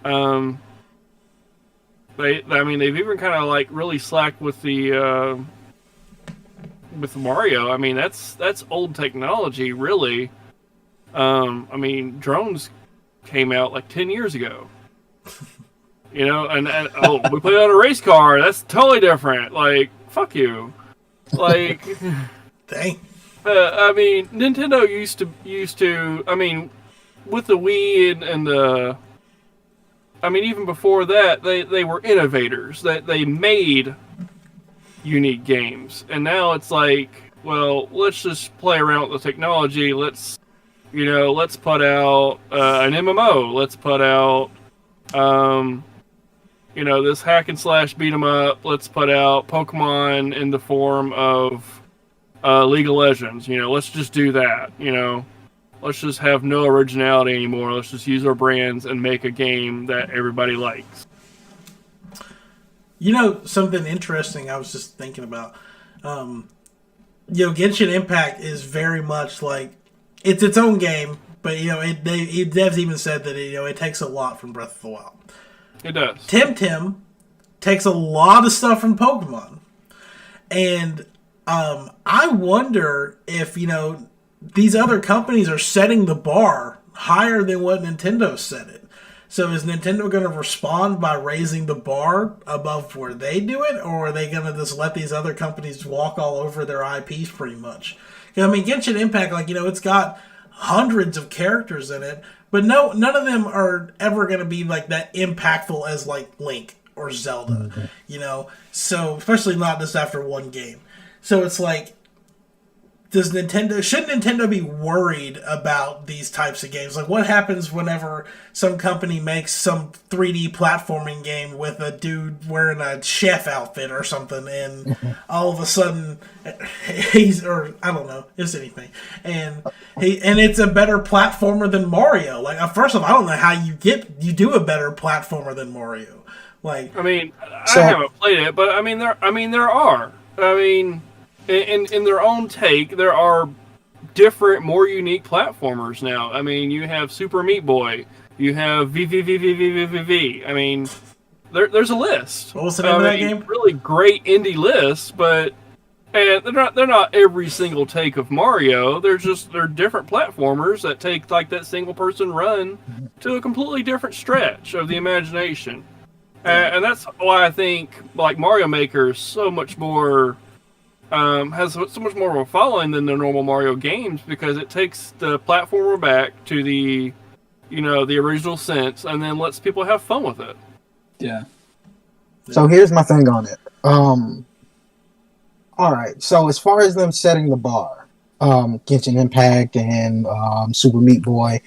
They've even kind of really slacked with the Mario. I mean, that's old technology, really. Drones came out 10 years ago. And we play on a race car. That's totally different. Fuck you. Dang. Nintendo used to. With the Wii and the. Even before that, they were innovators. They made unique games, and now it's let's just play around with the technology. Let's put out an MMO. Let's put out. This hack and slash beat 'em up. Let's put out Pokemon in the form of League of Legends. Let's just do that. Let's just have no originality anymore. Let's just use our brands and make a game that everybody likes. Something interesting I was just thinking about. Genshin Impact is very much it's its own game, but devs even said that it takes a lot from Breath of the Wild. It does. Temtem takes a lot of stuff from Pokemon. And I wonder if, these other companies are setting the bar higher than what Nintendo set it. So is Nintendo going to respond by raising the bar above where they do it? Or are they going to just let these other companies walk all over their IPs pretty much? Genshin Impact, it's got hundreds of characters in it. But none of them are ever going to be that impactful as Link or Zelda, So especially not just after one game. So it's should Nintendo be worried about these types of games? What happens whenever some company makes some 3D platforming game with a dude wearing a chef outfit or something, and all of a sudden I don't know, it's anything, and it's a better platformer than Mario. First of all, I don't know how you do a better platformer than Mario. I haven't played it, but there are. In their own take, there are different, more unique platformers now. I mean, you have Super Meat Boy, you have VVVVVVVV. I mean, there's a list. What was the name of that game? Really great indie lists, but and they're not every single take of Mario. They're different platformers that take like that single person run to a completely different stretch of the imagination. And that's why I think like Mario Maker is so much more has so much more of a following than the normal Mario games, because it takes the platformer back to the the original sense and then lets people have fun with it. Yeah. So here's my thing on it. All right. So as far as them setting the bar, Genshin Impact and Super Meat Boy,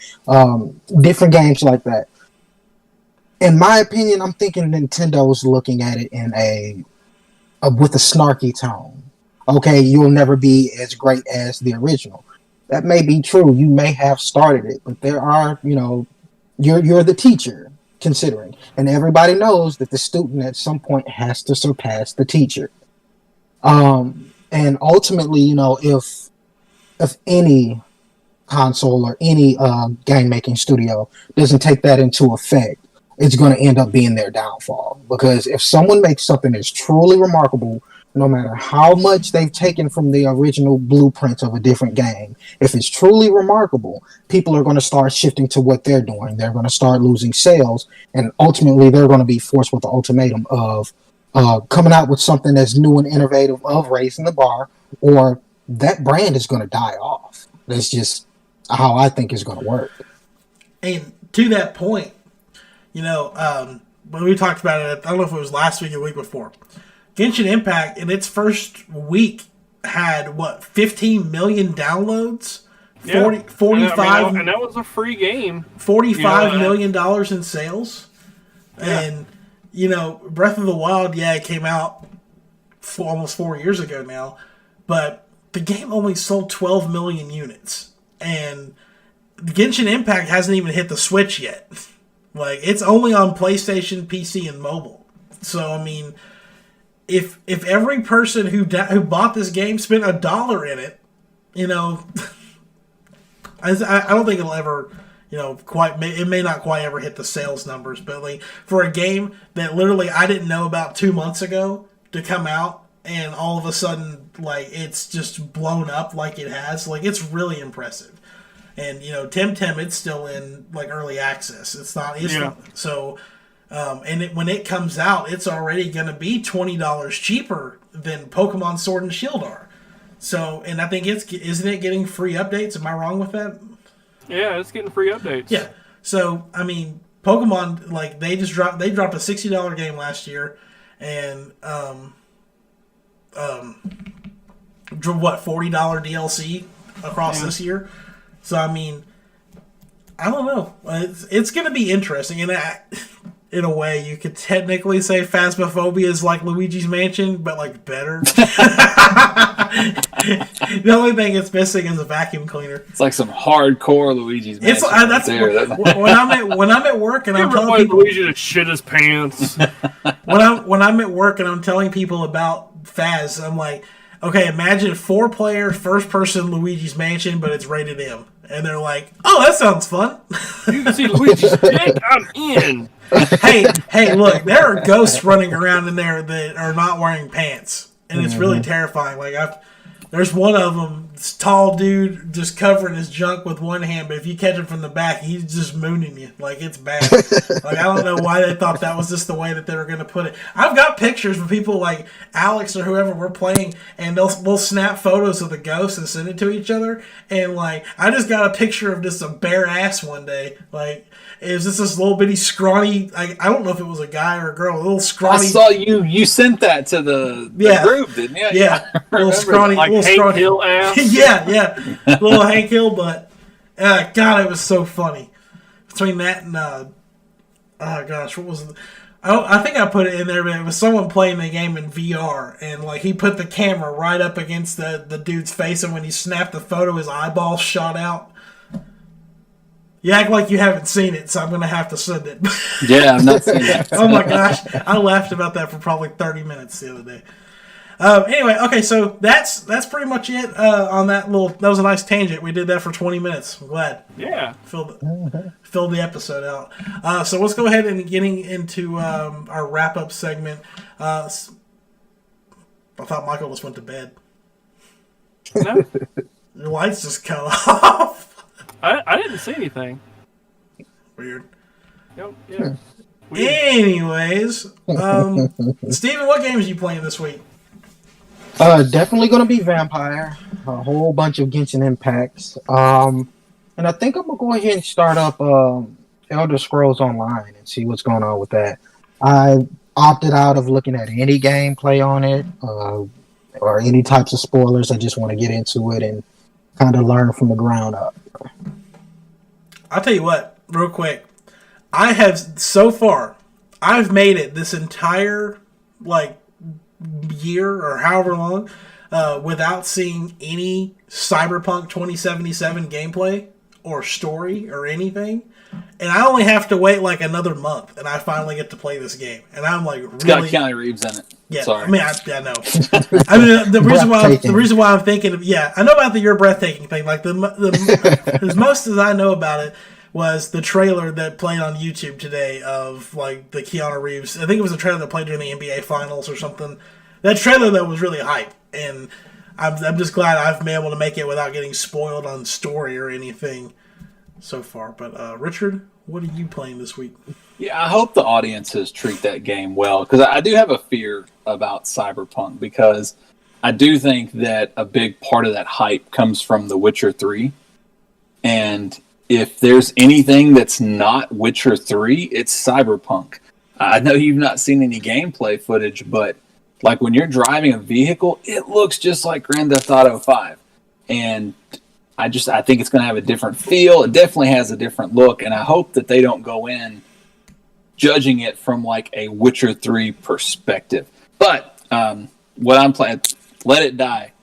different games like that. In my opinion, I'm thinking Nintendo's looking at it in with a snarky tone. Okay, you'll never be as great as the original. That may be true. You may have started it, but there are, you're the teacher, considering, and everybody knows that the student at some point has to surpass the teacher. And ultimately, if any console or any game making studio doesn't take that into effect, it's going to end up being their downfall. Because if someone makes something that's truly remarkable, no matter how much they've taken from the original blueprint of a different game, if it's truly remarkable, people are going to start shifting to what they're doing. They're going to start losing sales, and ultimately they're going to be forced with the ultimatum of coming out with something that's new and innovative, of raising the bar, or that brand is going to die off. That's just how I think it's going to work. And to that point, when we talked about it, I don't know if it was last week or the week before, Genshin Impact in its first week had 15 million downloads, 45, and that was a free game. $45 million in sales, yeah. And Breath of the Wild, it came out almost 4 years ago now, but the game only sold 12 million units, and Genshin Impact hasn't even hit the Switch yet. Like, it's only on PlayStation, PC, and mobile. So I mean, if every person who bought this game spent $1 in it, I don't think it'll ever, it may not quite ever hit the sales numbers, but like for a game that literally I didn't know about 2 months ago to come out, and all of a sudden like it's just blown up like it has, like it's really impressive. And Temtem, it's still in like early access. It's not. So. When it comes out, it's already going to be $20 cheaper than Pokemon Sword and Shield are. So, and I think isn't it getting free updates? Am I wrong with that? Yeah, it's getting free updates. Yeah. So, I mean, Pokemon, like they dropped a $60 game last year, and $40 DLC across this year. So, I mean, I don't know. It's going to be interesting, and in a way, you could technically say Phasmophobia is like Luigi's Mansion, but like better. The only thing it's missing is a vacuum cleaner. It's like some hardcore Luigi's Mansion. When I'm at work and I'm telling people Luigi to shit his pants. when I'm at work and I'm telling people about Phaz, I'm like, okay, imagine 4-player first-person Luigi's Mansion, but it's rated M, and they're like, oh, that sounds fun. You can see Luigi's dick. I'm in. Hey, look, there are ghosts running around in there that are not wearing pants, and it's really terrifying. Like, there's one of them, this tall dude, just covering his junk with one hand, but if you catch him from the back, he's just mooning you. Like, it's bad. Like, I don't know why they thought that was just the way that they were going to put it. I've got pictures of people like Alex or whoever we're playing, and we'll snap photos of the ghosts and send it to each other, and, like, I just got a picture of just a bare ass one day. Like, it was just this little bitty scrawny, I don't know if it was a guy or a girl, a little scrawny. I saw you sent that to the group, didn't you? Yeah. Little scrawny. Like little Hank scrawny. Hill ass? Yeah. Little Hank Hill butt. God, it was so funny. Between that and, what was it? I think I put it in there, but it was someone playing the game in VR, and like he put the camera right up against the dude's face, and when he snapped the photo, his eyeball shot out. You act like you haven't seen it, so I'm going to have to send it. Yeah, I've not seen that. Oh my gosh. I laughed about that for probably 30 minutes the other day. Anyway, okay, so that's pretty much it on that little. That was a nice tangent. We did that for 20 minutes. I'm glad. Yeah. Filled the episode out. So let's go ahead and getting into our wrap up segment. I thought Michael just went to bed. No, Your lights just cut off. I didn't see anything. Weird. Yep. Yeah. Anyways, Steven, what games are you playing this week? Definitely going to be Vampire. A whole bunch of Genshin Impacts. And I think I'm going to go ahead and start up Elder Scrolls Online and see what's going on with that. I opted out of looking at any gameplay on it or any types of spoilers. I just want to get into it and kind of learn from the ground up. I'll tell you what, real quick. I've made it this entire, year or however long without seeing any Cyberpunk 2077 gameplay or story or anything. And I only have to wait another month, and I finally get to play this game. And I'm It's got Keanu Reeves in it. Yeah, Sorry. I mean, I know. I mean, the reason why I'm thinking of, I know about the "you're breathtaking" thing. As most as I know about it was the trailer that played on YouTube today of the Keanu Reeves. I think it was a trailer that played during the NBA Finals or something. That trailer though was really hype, and I'm just glad I've been able to make it without getting spoiled on story or anything so far. But Richard, what are you playing this week? Yeah, I hope the audiences treat that game well, because I do have a fear about Cyberpunk, because I do think that a big part of that hype comes from The Witcher 3, and if there's anything that's not Witcher 3, it's Cyberpunk. I know you've not seen any gameplay footage, but when you're driving a vehicle, it looks just like Grand Theft Auto 5. And I think it's going to have a different feel. It definitely has a different look, and I hope that they don't go in judging it from a Witcher 3 perspective. But what I'm playing, Let It Die.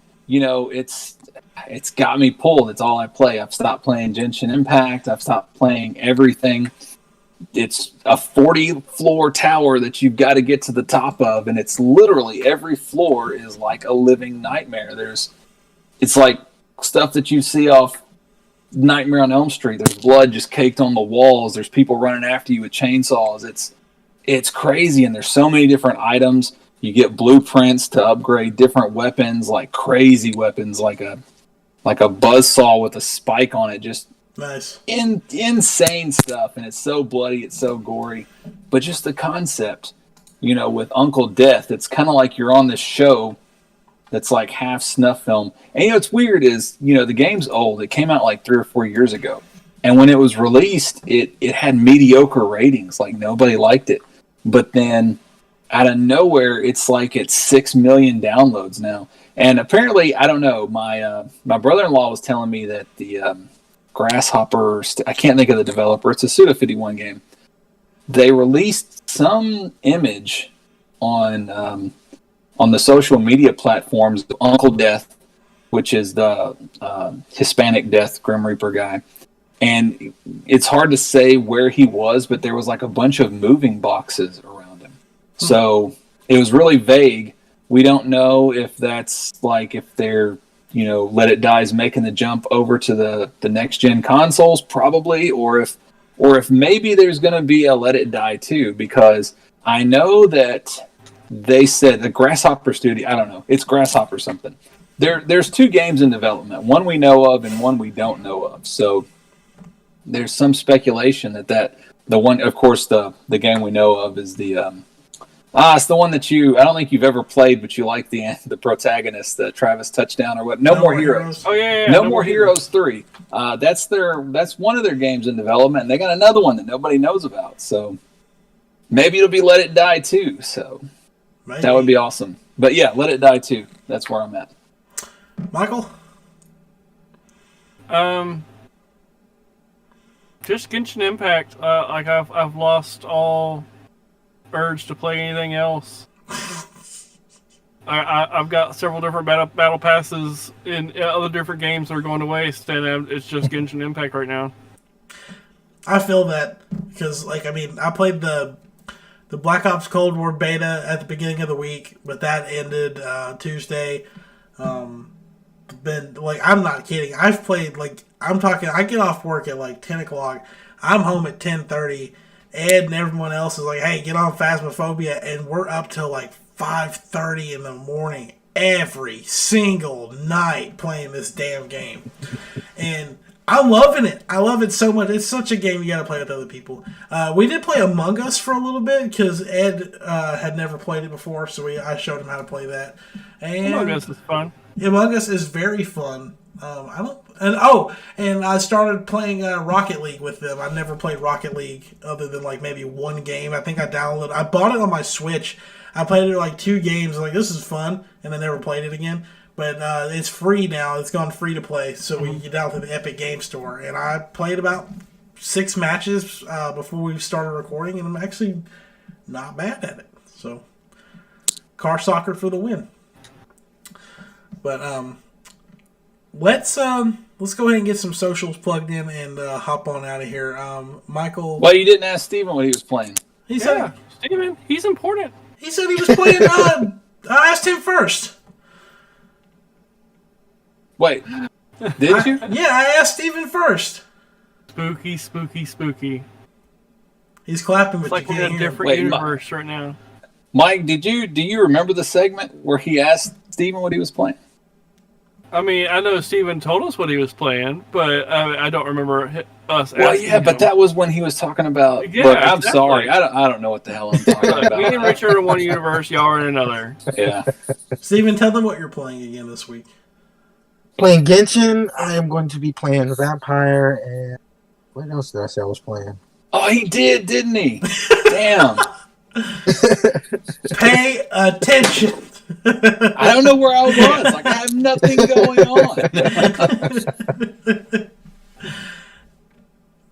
It's got me pulled. It's all I play. I've stopped playing Genshin Impact. I've stopped playing everything. It's a 40-floor tower that you've got to get to the top of, and it's literally every floor is like a living nightmare. It's like stuff that you see off Nightmare on Elm Street. There's blood just caked on the walls. There's people running after you with chainsaws. It's crazy, and there's so many different items. You get blueprints to upgrade different weapons, like crazy weapons, like a buzzsaw with a spike on it. Just nice, insane stuff, and it's so bloody, it's so gory. But just the concept, with Uncle Death, it's kind of like you're on this show that's like half snuff film. And what's weird is, the game's old. It came out 3 or 4 years ago. And when it was released, it had mediocre ratings. Nobody liked it. But then out of nowhere, it's it's 6 million downloads now. And apparently, I don't know, my brother-in-law was telling me that the Grasshopper, I can't think of the developer, it's a Suda51 game. They released some image on the social media platforms of Uncle Death, which is the Hispanic Death Grim Reaper guy. And it's hard to say where he was, but there was a bunch of moving boxes around him. So it was really vague. We don't know if that's if they're, Let It Die is making the jump over to the next gen consoles, probably, or if maybe there's going to be a Let It Die 2, because I know that they said the Grasshopper Studio, I don't know, it's Grasshopper something. There's 2 games in development, one we know of and one we don't know of. So there's some speculation that the one, of course, the game we know of is the it's the one that I don't think you've ever played, but you like the protagonist, the Travis Touchdown or what? No More Heroes. Oh yeah. No More Heroes 3. That's one of their games in development, and they got another one that nobody knows about. So maybe it'll be Let It Die 2. So maybe. That would be awesome. But yeah, Let It Die 2. That's where I'm at. Michael? Just Genshin Impact. I've lost all urge to play anything else. I've got several different battle passes in other different games that are going to waste, and it's just Genshin Impact right now. I feel that because I played the the Black Ops Cold War beta at the beginning of the week, but that ended Tuesday. Been like, I'm not kidding. I've played like, I'm talking. I get off work at like 10 o'clock. I'm home at 10:30. Ed and everyone else is like, hey, get on Phasmophobia, and we're up till like 5:30 in the morning every single night playing this damn game. And I'm loving it. I love it so much. It's such a game you got to play with other people. We did play Among Us for a little bit because Ed had never played it before, so I showed him how to play that. And Among Us is fun. Among Us is very fun. And I started playing Rocket League with them. I've never played Rocket League other than like maybe one game. I think I bought it on my Switch. I played it like 2 games. Like, this is fun, and I never played it again. But it's free now. It's gone free to play, so we can get down to the Epic Game Store. And I played about 6 matches before we started recording, and I'm actually not bad at it. So, car soccer for the win. But let's go ahead and get some socials plugged in and hop on out of here. Michael. Well, you didn't ask Steven what he was playing. He said Steven, he's important. he said he was playing. I asked him first. Wait, did you? Yeah, I asked Steven first. Spooky, spooky, spooky. He's clapping, It's but like you we're in can't a hear him. different universe right now. Mike, do you remember the segment where he asked Steven what he was playing? I mean, I know Steven told us what he was playing, but I don't remember us Well, asking yeah, but him. that was when he was talking about. Yeah, Look, I'm exactly. sorry, I don't know what the hell I'm talking Me and about. Richard are in one universe, y'all are in another. Yeah, Steven, tell them what you're playing again this week. Playing Genshin, I am going to be playing Vampire, and what else did I say I was playing? oh, he did, didn't he? Damn, Pay attention. I don't know where I was. Like, I have nothing going on.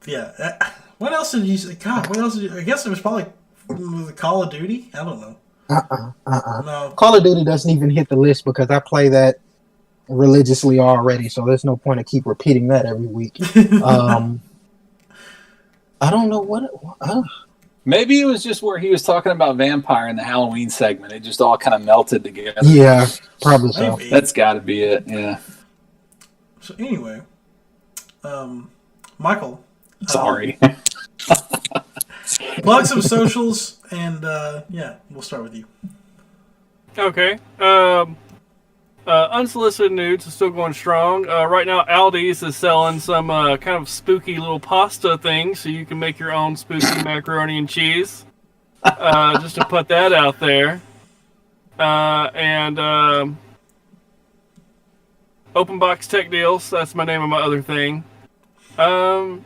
Yeah. What else did you say? God, what else did you... I guess it was probably Call of Duty? I don't know. No. Call of Duty doesn't even hit the list because I play that religiously already, so there's no point to keep repeating that every week. I don't know what... Maybe it was just where he was talking about Vampire in the Halloween segment. It just all kind of melted together. Yeah, probably so. Maybe. That's got to be it. Yeah. So anyway, Michael. Sorry. Plug some socials, and yeah, we'll start with you. Okay. Unsolicited nudes is still going strong. Right now, Aldi's is selling some kind of spooky little pasta things, so you can make your own spooky macaroni and cheese. Just to put that out there. And Open Box Tech Deals, that's my name of my other thing. Not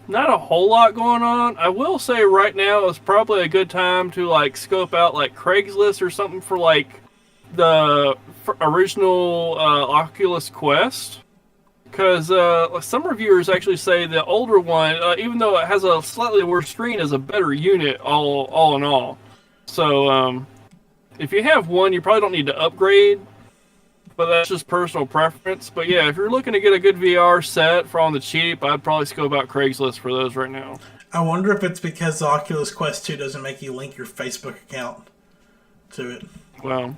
a whole lot going on. I will say right now is probably a good time to like scope out like Craigslist or something for like the original Oculus Quest, because some reviewers actually say the older one, even though it has a slightly worse screen, is a better unit all in all. So if you have one, you probably don't need to upgrade, but that's just personal preference. But yeah, if you're looking to get a good VR set for on the cheap, I'd probably scope out Craigslist for those right now. I wonder if it's because the Oculus Quest 2 doesn't make you link your Facebook account to it. Well,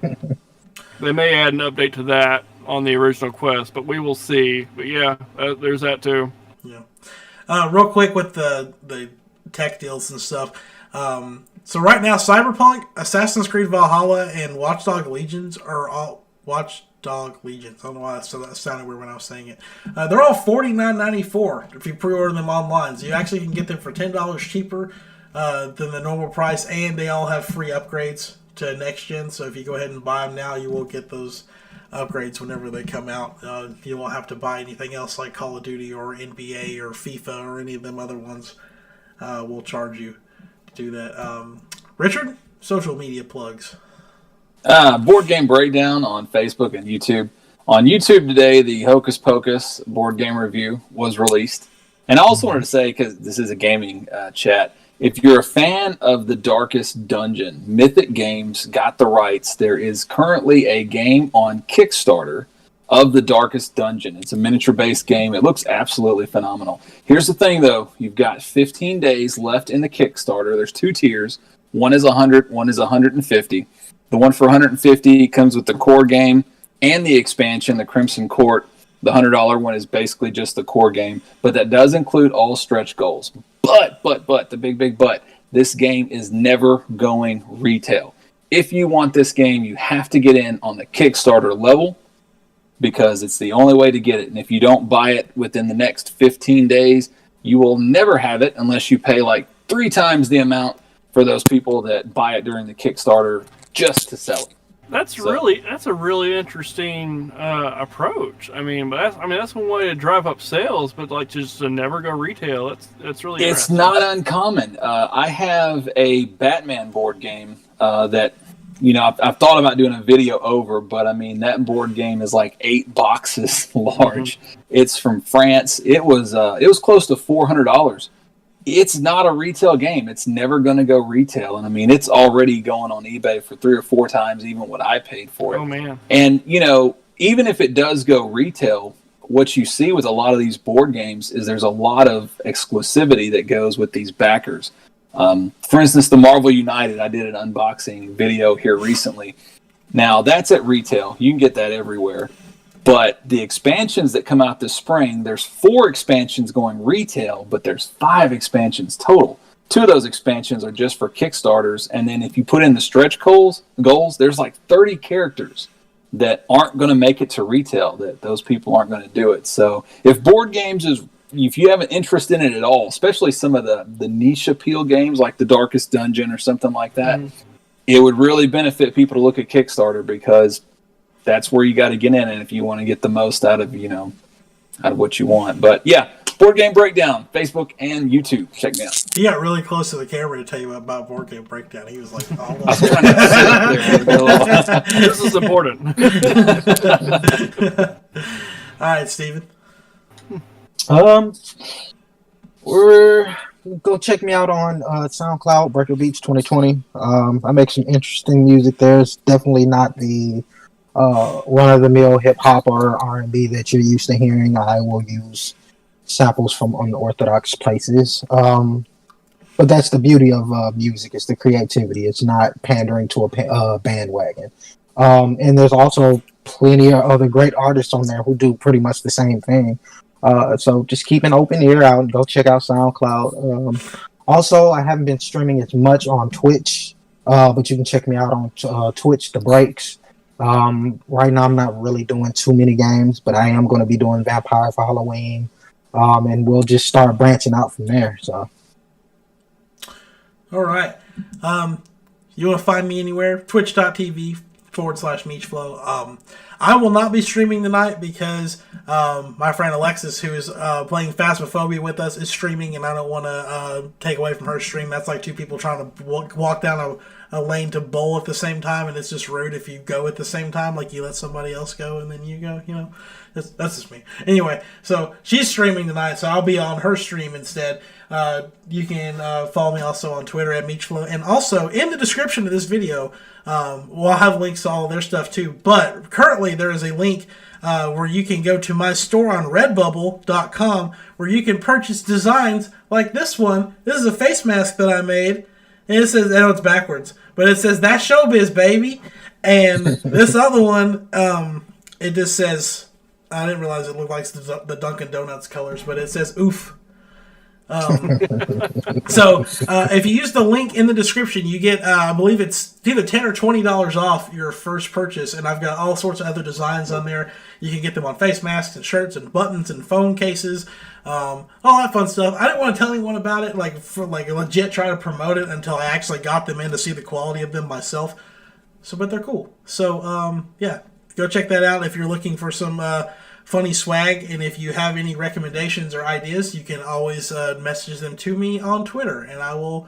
they may add an update to that on the original Quest, but we will see. But yeah, there's that too. Yeah. Real quick with the tech deals and stuff. So right now, Cyberpunk, Assassin's Creed Valhalla, and Watchdog Legions are all Watchdog Legions. I don't know why that sounded weird when I was saying it. They're all $49.94 if you pre-order them online. So you actually can get them for $10 cheaper than the normal price, and they all have free upgrades to next gen. So if you go ahead and buy them now, you will get those upgrades whenever they come out. You won't have to buy anything else like Call of Duty or NBA or FIFA or any of them other ones. Will charge you to do that. Richard, social media plugs. Board Game Breakdown on Facebook and YouTube. On YouTube today, the Hocus Pocus board game review was released. And I also wanted to say, because this is a gaming chat, if you're a fan of The Darkest Dungeon, Mythic Games got the rights. There is currently a game on Kickstarter of The Darkest Dungeon. It's a miniature-based game. It looks absolutely phenomenal. Here's the thing, though. You've got 15 days left in the Kickstarter. There's 2 tiers. One is 100, one is 150. The one for 150 comes with the core game and the expansion, the Crimson Court. The $100 one is basically just the core game, but that does include all stretch goals. But, the big but, this game is never going retail. If you want this game, you have to get in on the Kickstarter level because it's the only way to get it. And if you don't buy it within the next 15 days, you will never have it unless you pay like 3 times the amount for those people that buy it during the Kickstarter just to sell it. That's a really interesting approach. I mean, that's one way to drive up sales, but like just to never go retail. That's really it's not uncommon. I have a Batman board game that I've thought about doing a video over, but I mean that board game is like 8 boxes large. Mm-hmm. It's from France. It was close to $400. It's not a retail game. It's never going to go retail. And I mean, it's already going on eBay for 3 or 4 times even what I paid for it. Oh, man. And, even if it does go retail, what you see with a lot of these board games is there's a lot of exclusivity that goes with these backers. For instance, the Marvel United, I did an unboxing video here recently. Now, that's at retail. You can get that everywhere. But the expansions that come out this spring, there's 4 expansions going retail, but there's 5 expansions total. 2 of those expansions are just for Kickstarters. And then if you put in the stretch goals, there's like 30 characters that aren't going to make it to retail, that those people aren't going to do it. So if board games if you have an interest in it at all, especially some of the niche appeal games like The Darkest Dungeon or something like that, it would really benefit people to look at Kickstarter because that's where you got to get in, and if you want to get the most out of what you want. But yeah, Board Game Breakdown, Facebook and YouTube. Check me out. He got really close to the camera to tell you about Board Game Breakdown. He was like, almost. This is important. All right, Steven. Go check me out on SoundCloud, Breaker Beats 2020. I make some interesting music there. It's definitely not the run-of-the-mill hip-hop or R&B that you're used to hearing. I will use samples from unorthodox places. But that's the beauty of music. It's the creativity. It's not pandering to a bandwagon. And there's also plenty of other great artists on there who do pretty much the same thing. So just keep an open ear out and go check out SoundCloud. Also, I haven't been streaming as much on Twitch, but you can check me out on Twitch, The Breaks. Right now, I'm not really doing too many games, but I am going to be doing Vampire for Halloween, and we'll just start branching out from there. So, all right. You want to find me anywhere? Twitch.tv/MeechFlow. I will not be streaming tonight because my friend Alexis, who is playing Phasmophobia with us, is streaming, and I don't want to take away from her stream. That's like 2 people trying to walk down a lane to bowl at the same time, and it's just rude if you go at the same time. Like, you let somebody else go and then you go, That's just me. Anyway, so she's streaming tonight, so I'll be on her stream instead. You can follow me also on Twitter at MeechFlow, and also in the description of this video, I'll have links to all of their stuff too. But currently there is a link where you can go to my store on Redbubble.com where you can purchase designs like this one. This is a face mask that I made. And it says, I know it's backwards, but it says, "That's showbiz, baby." And this other one, it just says, I didn't realize it looked like the Dunkin' Donuts colors, but it says, "Oof." So if you use the link in the description, you get, I believe it's either $10 or $20 off your first purchase. And I've got all sorts of other designs on there. You can get them on face masks and shirts and buttons and phone cases. All that fun stuff. I didn't want to tell anyone about it, legit try to promote it until I actually got them in to see the quality of them myself. So, but they're cool. So, yeah, go check that out if you're looking for some funny swag. And if you have any recommendations or ideas, you can always message them to me on Twitter, and I will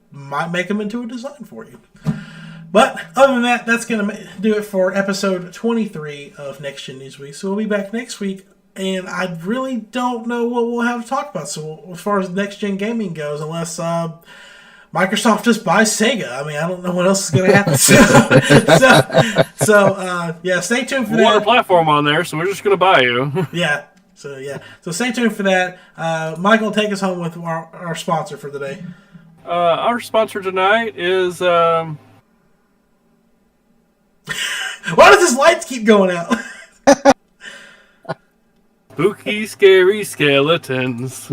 might make them into a design for you. But other than that, that's going to do it for episode 23 of Next Gen News Week. So we'll be back next week. And I really don't know what we'll have to talk about. So as far as next-gen gaming goes, unless Microsoft just buys Sega. I mean, I don't know what else is going to happen. Yeah, stay tuned for that. We want a platform on there, so we're just going to buy you. Yeah. So stay tuned for that. Michael, take us home with our sponsor for the day. Our sponsor tonight is Why does his lights keep going out? Spooky Scary Skeletons.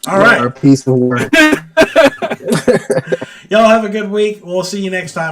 All right. A piece of work. Y'all have a good week. We'll see you next time.